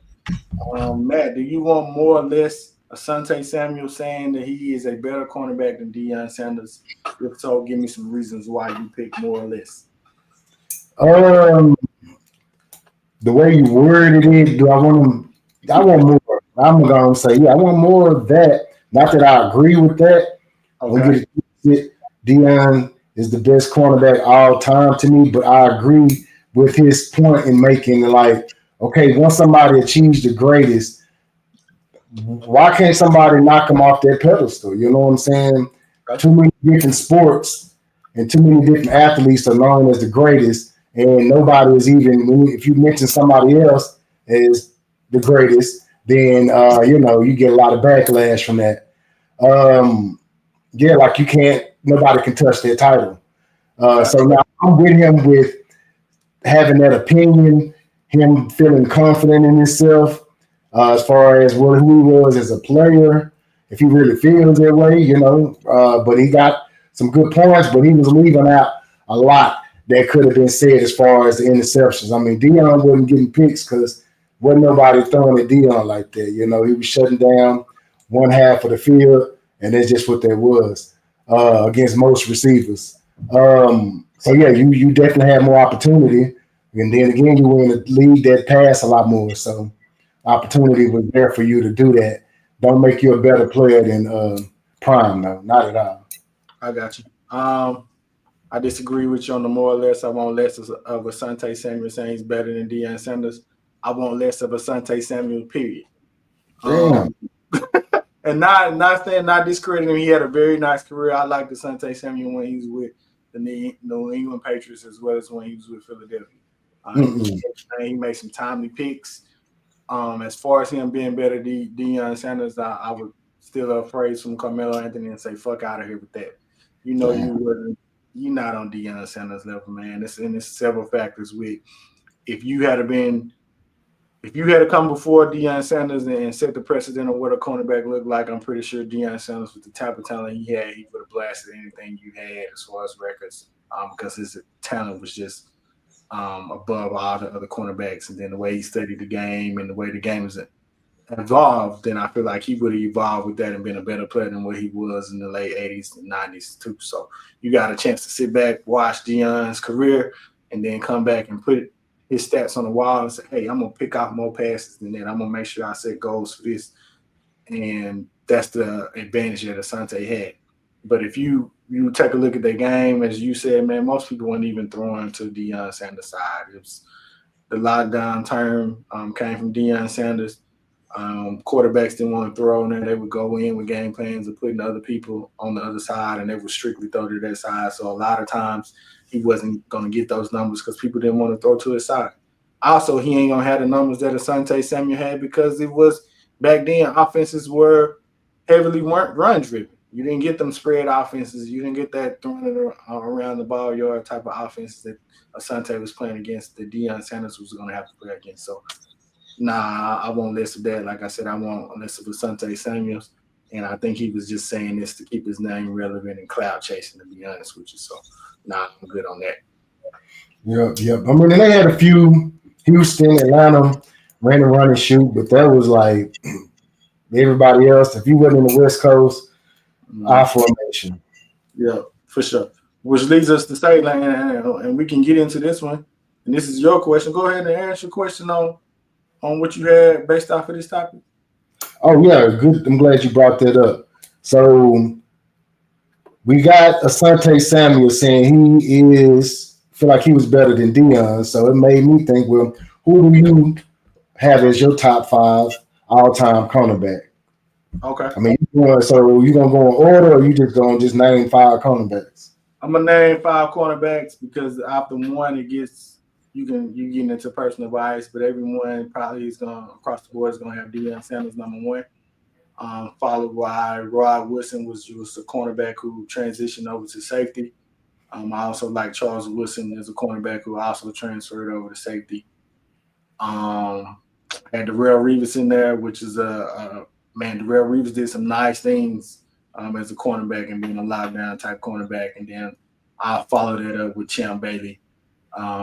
Matt, do you want more or less Asante Samuel saying that he is a better cornerback than Deion Sanders? If so, give me some reasons why you pick more or less. Um, the way you worded it, do I want them? I want more. I'm gonna say, yeah, I want more of that. Not that I agree with that. Don't Okay. get it twisted. Dion is the best cornerback all time to me, but I agree with his point in making like, okay, once somebody achieves the greatest, why can't somebody knock him off that pedestal? You know what I'm saying? Okay. Too many different sports and too many different athletes are known as the greatest, and nobody is even. If you mention somebody else as the greatest, then you get a lot of backlash from that. Um, yeah, like you can't. Nobody can touch their title. Okay. So now I'm with him with having that opinion, him feeling confident in himself as far as what he was as a player, if he really feels that way, but he got some good points, but he was leaving out a lot that could have been said as far as the interceptions. I mean, Deion wasn't getting picks because wasn't nobody throwing at Deion like that. He was shutting down one half of the field, and that's just what that was against most receivers. So yeah, you definitely had more opportunity, and then again, you were in a league that passed a lot more. So opportunity was there for you to do that. Don't make you a better player than Prime, though. Not at all. I got you. I disagree with you on the more or less. I want less of Asante Samuel saying he's better than Deion Sanders. I want less of Asante Samuel, period. Damn. Um, and not saying not discrediting him. He had a very nice career. I like Asante Samuel when he was with the New England Patriots as well as when he was with Philadelphia. Mm-mm. He made some timely picks. As far as him being better than Deion Sanders, I would steal a phrase from Carmelo Anthony and say "fuck out of here" with that. You know Damn. you wouldn't. You're not on Deion Sanders level, man. It's several factors with if you had been if you had to come before Deion Sanders and set the precedent of what a cornerback looked like, I'm pretty sure Deion Sanders, with the type of talent he had, he would have blasted anything you had as far as records, because his talent was just above all the other cornerbacks. And then the way he studied the game and the way the game is evolved, then I feel like he would have evolved with that and been a better player than what he was in the late 80s and 90s too. So you got a chance to sit back, watch Deion's career, and then come back and put his stats on the wall and say, hey, I'm going to pick off more passes than that. I'm going to make sure I set goals for this. And that's the advantage that Asante had. But if you take a look at their game, as you said, man, most people weren't even throwing to Deion Sanders' side. It was the lockdown term came from Deion Sanders. Quarterbacks didn't want to throw in there. They would go in with game plans of putting other people on the other side, and they would strictly throw to their side. So a lot of times he wasn't going to get those numbers because people didn't want to throw to his side. Also, he ain't going to have the numbers that Asante Samuel had because it was back then offenses were heavily weren't run driven. You didn't get them spread offenses. You didn't get that throwing it around the ball yard type of offenses that Asante was playing against, that Deion Sanders was going to have to play against. So nah, I won't list of that. Like I said, I won't list of Asante Samuels. And I think he was just saying this to keep his name relevant and cloud chasing, to be honest with you. So, nah, I'm good on that. Yep, yep. I mean, and they had a few Houston, Atlanta, ran and run and shoot, but that was like everybody else. If you wasn't in the West Coast, I formation. Yeah, for sure. Which leads us to say, like, and we can get into this one. And this is your question. Go ahead and answer your question on what you had based off of this topic. Oh yeah, good. I'm glad you brought that up. So we got Asante Samuel saying he is feel like he was better than Dion. So it made me think, well, who do you have as your top five all time cornerback? Okay. I mean, so you gonna go in order, or you just gonna just name five cornerbacks? I'm gonna name five cornerbacks because after one it gets you getting into personal bias, but everyone probably is gonna across the board is gonna have Deion Sanders number one. Followed by Rod Wilson was a cornerback who transitioned over to safety. I also like Charles Wilson as a cornerback who also transferred over to safety. Um, had Darrell Reeves in there, which is a man. Darrell Reeves did some nice things as a cornerback and being a lockdown type cornerback, and then I followed that up with Champ Bailey,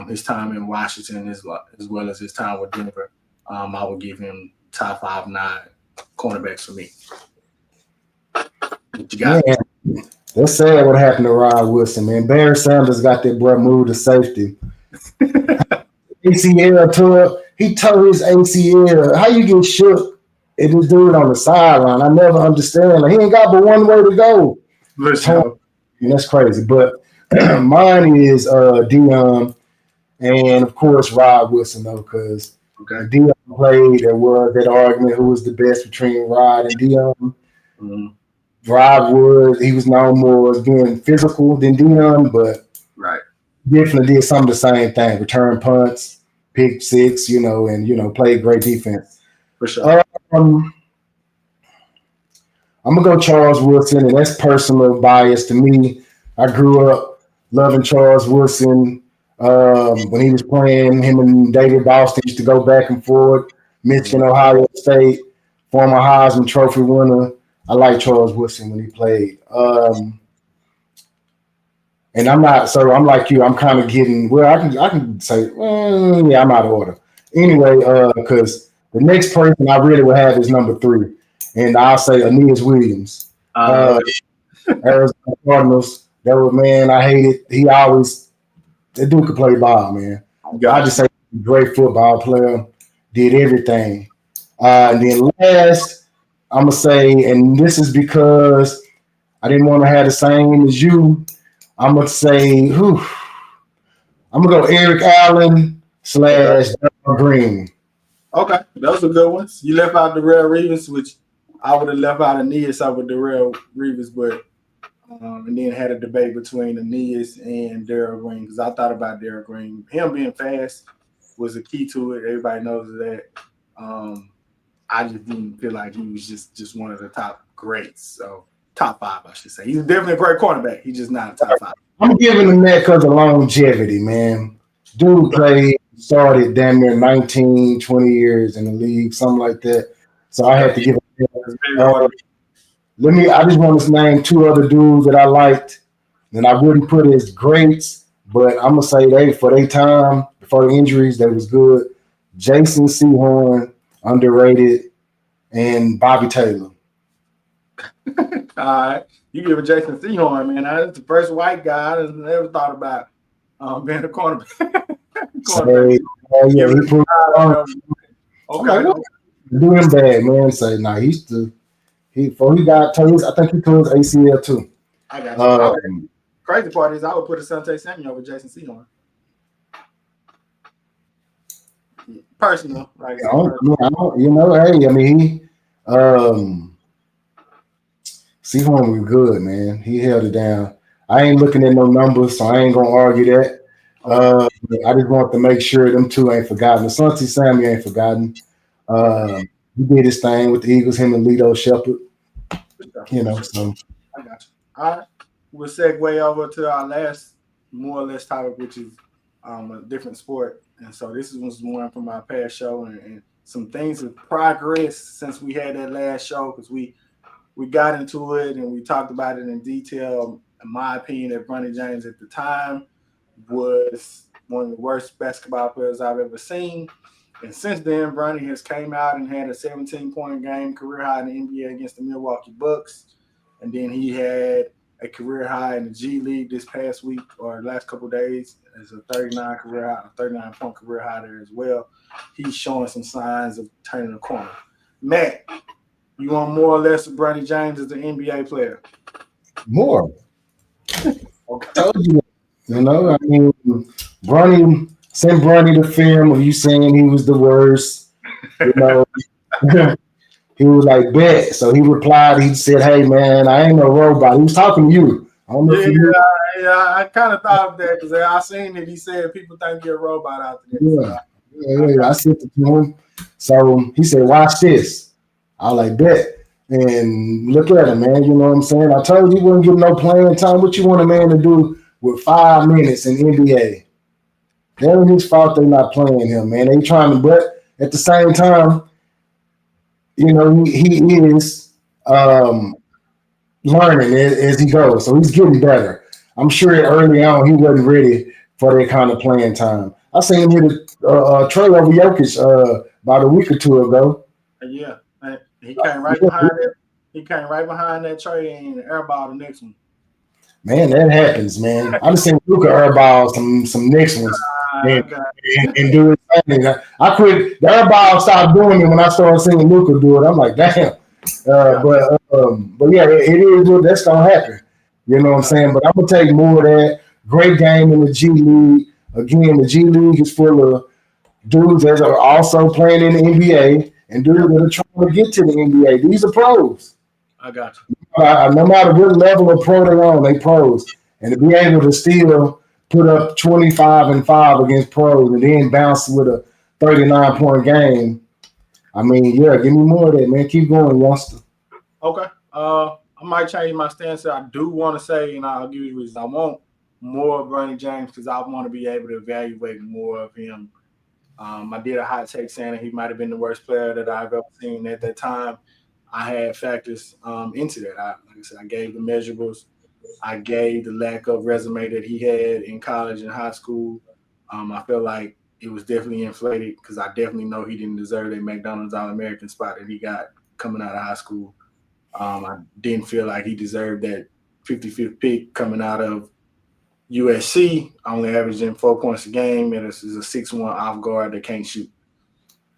his time in Washington as well as his time with Denver. I would give him top 5, 9 cornerbacks for me. What you Man, got? that's sad what happened to Rod Wilson, man. Barry Sanders got that boy moved to safety. ACL tore. He tore his ACL. How you get shook and this dude on the sideline? I never understand. Like, he ain't got but one way to go. Listen, That's crazy. But mine is Dion and of course Rod Wilson though, because okay. when Dion played, there was that argument who was the best between Rod and Dion. Mhm. Rod he was known more as being physical than Dion, but Right. definitely did some of the same thing. Return punts, pick six, and played great defense. For sure. Um, I'm gonna go Charles Wilson, and that's personal bias to me. I grew up loving Charles Wilson. When he was playing, him and David Boston used to go back and forth. Michigan, Mhm. Ohio State, former Heisman Trophy winner. I like Charles Wilson when he played. And I'm not, so I'm like you. I'm kind of getting, well. I can say, yeah, I'm out of order. Anyway, because the next person I really would have is number three, and I'll say Aeneas Williams, uh, Okay. Arizona Cardinals. That was, man, I hate it. He always, that dude could play ball, man. I Got just you. say great football player, did everything. And then last, I'm gonna say, and this is because I didn't want to have the same as you. I'm gonna say, whew, I'm gonna go Eric Allen Okay. slash Don Green. Okay. Those are good ones. You left out Darrell Reeves, which I would have left out Aeneas over Darrell Reeves, but and then had a debate between Aeneas and Darrell Green because I thought about Darrell Green. Him being fast was a key to it. Everybody knows that. Um, I just didn't feel like he was just one of the top greats. So top five, I should say. He's definitely a great cornerback. He's just not a top five. I'm giving him that because of longevity, man. Dude played, started damn near 19, 20 years in the league, something like that. So I had to give him that. It's very hard to beat. I just want to name two other dudes that I liked, and I wouldn't put as greats, but I'm going to say they, for their time, before the injuries, they was good. Jason Sehorn, underrated, and Bobby Taylor. All right. You give a Jason Sehorn, man. That's the first white guy I never thought about being a cornerback. So, cornerback. yeah, Give it he put on. I'm okay. like, what? Doing bad, man. Say, nah, before he got told, I think he tore his ACL too. I got you. Um, Crazy part is I would put Asante Samuel over Jason Sehorn. Personal, like I said, personal. hey, I mean, Seahorn was good, man. He held it down. I ain't looking at no numbers, so I ain't gonna argue that. Okay. I just want to make sure them two ain't forgotten. Asante Samuel ain't forgotten. He did his thing with the Eagles, him and Lito Shepherd. So I got you. All right. We'll segue over to our last, more or less, topic, which is a different sport. And so this was one from our past show, and some things have progressed since we had that last show because we got into it and we talked about it in detail. In my opinion, that Bronny James at the time was one of the worst basketball players I've ever seen. And since then, Bronny has came out and had a 17-point game, career high in the NBA against the Milwaukee Bucks. And then he had a career high in the G League this past week or last couple of days as a 39-point career high there as well. He's showing some signs of turning the corner. Matt, you want more or less of Bronny James as an NBA player? more. Okay. I told you, I mean, sent Bronny the film of you saying he was the worst. He was like, bet. So he replied, he said, hey, man, I ain't no robot. He was talking to you. I don't know if you knew. Yeah, I kind of thought of that because I seen it. He said people think you're a robot out there. Yeah. I sent it to him. So he said, watch this. I was like, bet. And look at him, man. You know what I'm saying? I told you you wouldn't give no playing time. What you want a man to do with 5 minutes in NBA? That ain't his fault they're not playing him, man. They trying to, but at the same time, he is learning as he goes. So he's getting better. I'm sure early on he wasn't ready for that kind of playing time. I seen him hit a tray over Jokic about a week or two ago. Yeah, he came right behind it. He came right behind that tray and airball the next one. Man, that happens, man. I just seen Luka airball some next ones and do his thing. I quit. The airball stopped doing it when I started seeing Luka do it. I'm like, damn. But yeah, it is what that's gonna happen. You know what I'm saying? But I'm gonna take more of that. Great game in the G League. Again, the G League is full of dudes that are also playing in the NBA and dudes that are trying to get to the NBA. These are pros. I got you. No matter what level of pro they're on, they pros. And to be able to still put up 25-5 against pros and then bounce with a 39-point game. I mean, yeah, give me more of that, man. Keep going, youngster. Okay. I might change my stance. I do want to say, and I'll give you reasons. I want more of Bronny James because I want to be able to evaluate more of him. I did a hot take saying that he might have been the worst player that I've ever seen at that time. I had factors into that. Like I said, I gave the measurables. I gave the lack of resume that he had in college and high school. I feel like it was definitely inflated because I definitely know he didn't deserve that McDonald's All-American spot that he got coming out of high school. I didn't feel like he deserved that 55th pick coming out of USC, only averaging 4 points a game, and this is a 6'1" off guard that can't shoot.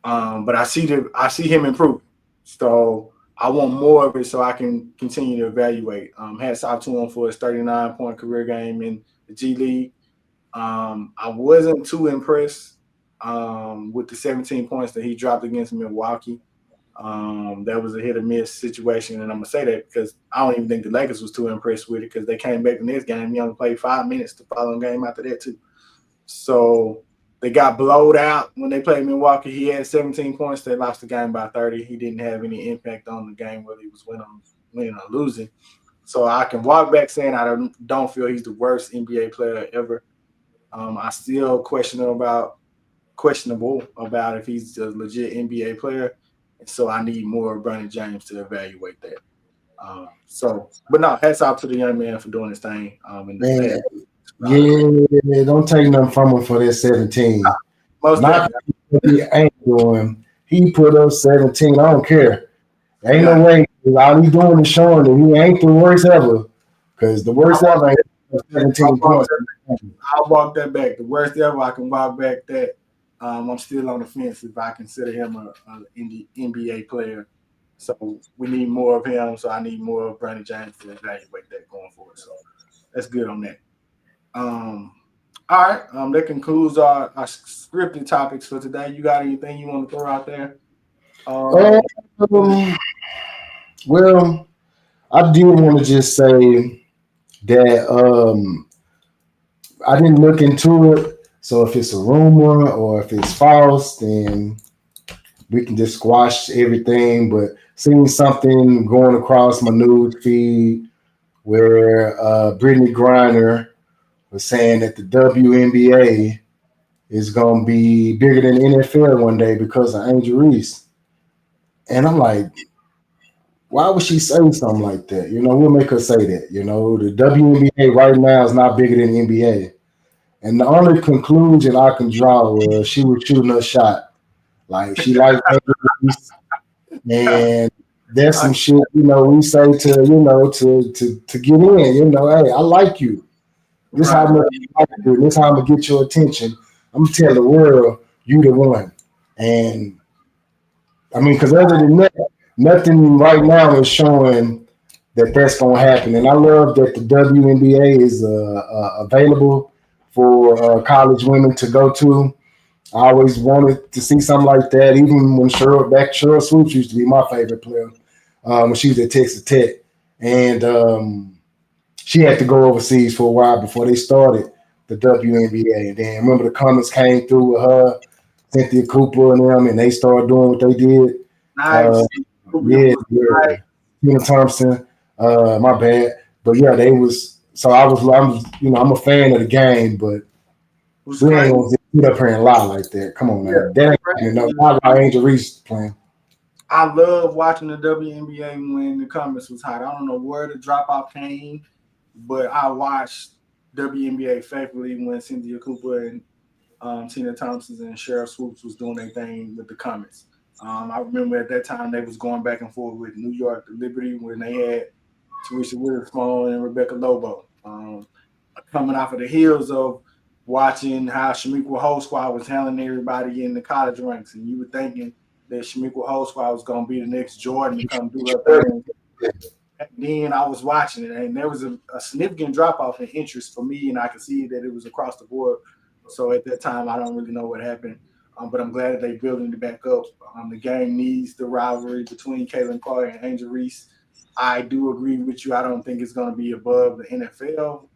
But I see him improve. So I want more of it so I can continue to evaluate. Hats off to him for his 39-point career game in the G League. I wasn't too impressed with the 17 points that he dropped against Milwaukee. That was a hit or miss situation, and I'm gonna say that because I don't even think the Lakers was too impressed with it because they came back the next game. He only played 5 minutes the following game after that too. So They got blowed out when they played Milwaukee. He had 17 points. They lost the game by 30. He didn't have any impact on the game, whether he was winning or losing. So I can walk back saying I don't feel he's the worst NBA player ever. I still questionable about if he's a legit NBA player, and so I need more of Bronny James to evaluate that. But no, hats off to the young man for doing his thing. In the Man, past, yeah, don't take nothing from him for that 17. most Not definitely, what he ain't doing. He put up 17. I don't care. Ain't yeah. no way. All he doing is showing that he ain't the worst ever. Because the I worst walk ever ain't that, I 17 walk points. that, I'll walk that back. The worst ever, I can walk back that. I'm still on the fence if I consider him a NBA player. So we need more of him. So I need more of Bronny James to evaluate that going forward. So that's good on that. Um, all right. That concludes our scripted topics for today. You got anything you want to throw out there? Um, Um, well, I do want to just say that I didn't look into it. So if it's a rumor or if it's false, then we can just squash everything. But seeing something going across my news feed where Brittany Griner was saying that the WNBA is going to be bigger than the NFL one day because of Angel Reese. And I'm like, why would she say something like that? We'll make her say that. The WNBA right now is not bigger than the NBA. And the only conclusion I can draw was she was shooting her shot. Like she liked Angel Reese, and there's some shit, we say to get in, hey, I like you. This how right. much I like you. This how I'm gonna get your attention. I'm gonna tell the world you the one. And I mean, because other than that, nothing right now is showing that that's gonna happen. And I love that the WNBA is available for college women to go to. I always wanted to see something like that, even when Cheryl Swoops used to be my favorite player when she was at Texas Tech. And she had to go overseas for a while before they started the WNBA. And then remember the comments came through with her, Cynthia Cooper and them, and they started doing what they did. Uh, Nice. yeah, Was yeah. nice. Tina Thompson, my bad. But yeah, they was so I'm a fan of the game, but Was we ain't crazy. gonna just get up here and lie like that. Come on Yeah, now. That ain't happening. No, crazy. not while Angel Reese playing. I love watching the WNBA when the comments was hot. I don't know where the drop off came, but I watched WNBA faithfully when Cynthia Cooper and Tina Thompson and Cheryl Swoops was doing their thing with the comments. I remember at that time they was going back and forth with New York Liberty when they had Teresa Witherspoon and Rebecca Lobo. Coming off of the heels of watching how Shamiqua Holdsquad was handling everybody in the college ranks, and you were thinking that Shamiqua Holdsquad was going to be the next Jordan to come do her thing. And then I was watching it, and there was a significant drop off in interest for me, and I could see that it was across the board. So at that time, I don't really know what happened, but I'm glad that they building it back up. The game needs the rivalry between Caitlin Clark and Angel Reese. I do agree with you. I don't think it's going to be above the NFL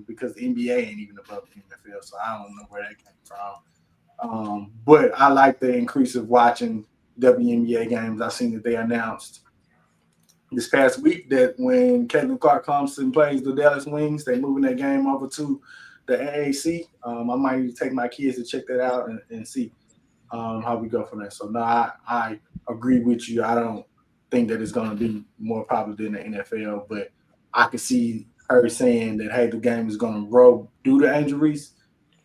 because the NBA ain't even above the NFL, so I don't know where that came from. But I like the increase of watching WNBA games. I seen that they announced this past week that when Caitlin Clark comes and plays the Dallas Wings, they're moving that game over to the AAC. I might need to take my kids to check that out and see how we go from there. So no, I agree with you. I don't think that it's going to be more popular than the NFL, but I can see her saying that hey, the game is going to grow due to injuries,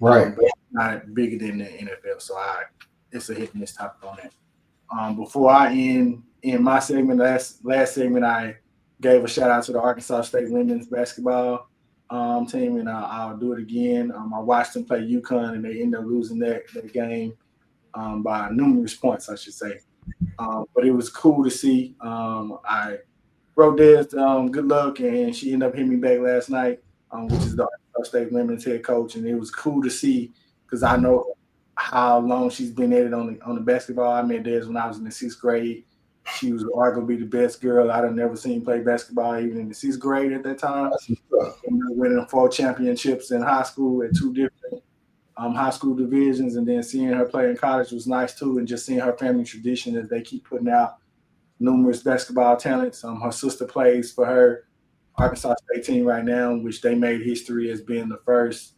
Right. but it's not bigger than the NFL. So it's a hit and miss topic on that. Before I end in my segment, last segment, I gave a shout out to the Arkansas State women's basketball team, and I'll do it again. I watched them play UConn, and they ended up losing that game by numerous points, I should say. But it was cool to see. I wrote Des good luck, and she ended up hitting me back last night, which is the Arkansas State women's head coach, and it was cool to see because I know how long she's been at it on the basketball. I met Des when I was in the sixth grade. She was arguably the best girl I'd have never seen play basketball, even in the sixth grade at that time. That's what's up. And winning 4 championships in high school at 2 different high school divisions, and then seeing her play in college was nice too, and just seeing her family tradition as they keep putting out numerous basketball talents. Her sister plays for her Arkansas State team right now, which they made history as being the first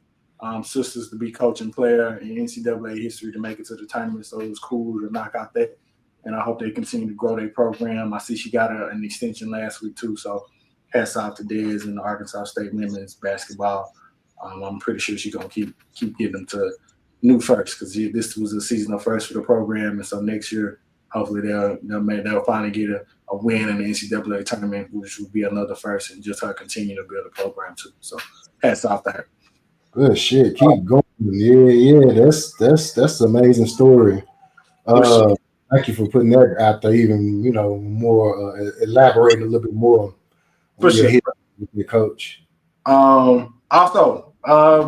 sisters to be coaching player in NCAA history to make it to the tournament. So it was cool to knock out that. And I hope they continue to grow their program. I see she got an extension last week too. So hats off to Dez and the Arkansas State women's basketball. I'm pretty sure she's gonna keep getting them to new first because this was a seasonal first for the program, and so next year hopefully they'll finally get a win in the NCAA tournament, which will be another first, and just her continue to build a program too. So hats off to her. Good shit. Keep going. Yeah. That's an amazing story. For sure. Thank you for putting that out there. Even more elaborating a little bit more For on your sure. hit with your coach. Also,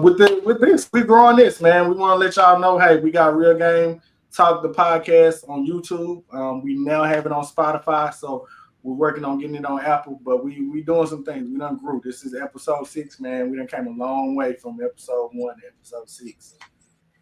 with this, we growing this, man. We want to let y'all know, hey, we got Real Game Talk the podcast on YouTube. We now have it on Spotify, so we're working on getting it on Apple. But we doing some things. We done grew. This is episode 6, man. We done came a long way from episode 1 to episode 6.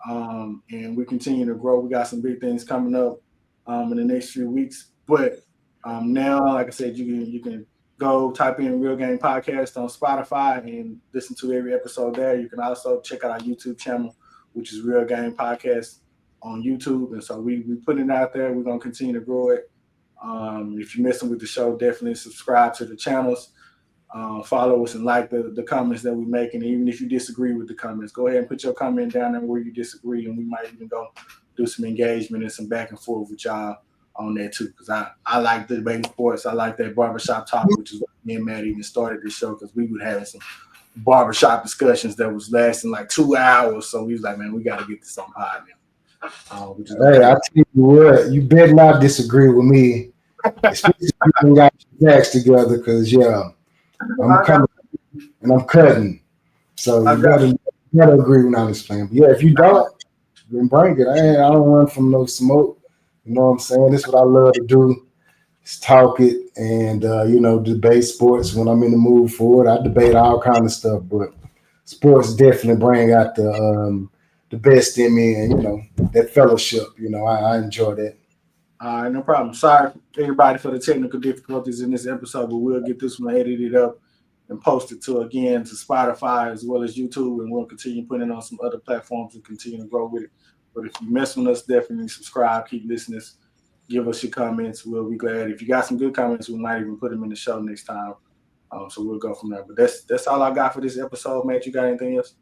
And we continue to grow. We got some big things coming up in the next few weeks. But now, like I said, you can go type in Real Game Podcast on Spotify and listen to every episode there. You can also check out our YouTube channel, which is Real Game Podcast on YouTube. And so we putting it out there. We're gonna continue to grow it. If you're messing with the show, definitely subscribe to the channels. Follow us and like the comments that we make. And even if you disagree with the comments, go ahead and put your comment down there where you disagree, and we might even go do some engagement and some back and forth with y'all on that too. Because I like debating sports. I like that barbershop talk, which is what me and Matt even started this show, because we were having some barbershop discussions that was lasting like 2 hours. So we was like, man, we got to get this on pod now. Hey, I tell you what, you better not disagree with me, especially if you got your backs together, because I'm coming and I'm cutting. So you gotta agree when I'm explaining. But yeah, if you don't, then bring it. I don't run from no smoke. You know what I'm saying? This is what I love to do. Is talk it and debate sports when I'm in the mood for it. I debate all kind of stuff, but sports definitely bring out the best in me, and that fellowship. I enjoy that. All right, no problem. Sorry, everybody, for the technical difficulties in this episode, but we'll get this one edited up and post it to Spotify as well as YouTube, and we'll continue putting it on some other platforms and continue to grow with it. But if you mess with us, definitely subscribe, keep listening, give us your comments. We'll be glad. If you got some good comments, we might even put them in the show next time. So we'll go from there. But that's all I got for this episode, Matt. You got anything else?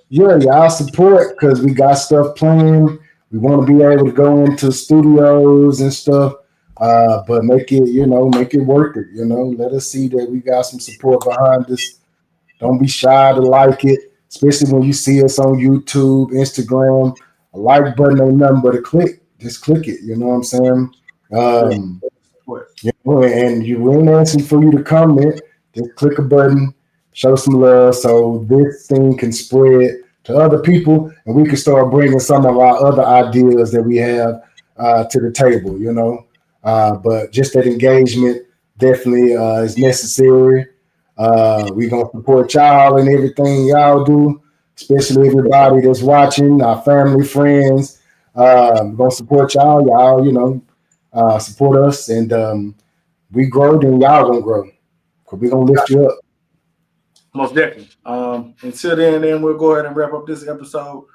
Yeah, y'all support because we got stuff planned. We want to be able to go into studios and stuff, but make it worth it. Let us see that we got some support behind us. Don't be shy to like it, especially when you see us on YouTube, Instagram. A like button ain't nothing but a click. Just click it. You know what I'm saying? And you ain't asking for you to comment. Just click a button, show some love, so this thing can spread to other people, and we can start bringing some of our other ideas that we have to the table. But just that engagement definitely is necessary. We're gonna support y'all and everything y'all do, especially everybody that's watching, our family, friends. We're gonna support y'all. Y'all, support us, and we grow, then y'all gonna grow. Cause we're gonna lift you up. Most definitely. Until then we'll go ahead and wrap up this episode.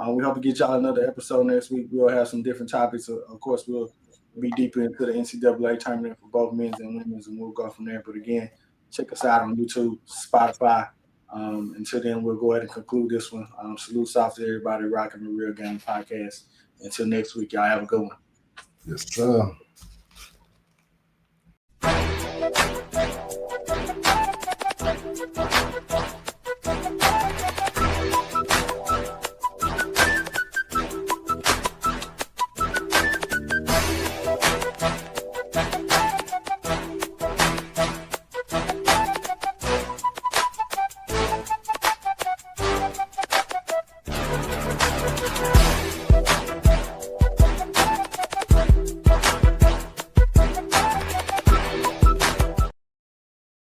We hope to get y'all another episode next week. We'll have some different topics. Of course, we'll be deeper into the NCAA tournament for both men's and women's, and we'll go from there. But again, check us out on YouTube, Spotify. Until then, we'll go ahead and conclude this one. Salute off to everybody rocking the Real Game Podcast. Until next week, y'all have a good one. Yes, sir.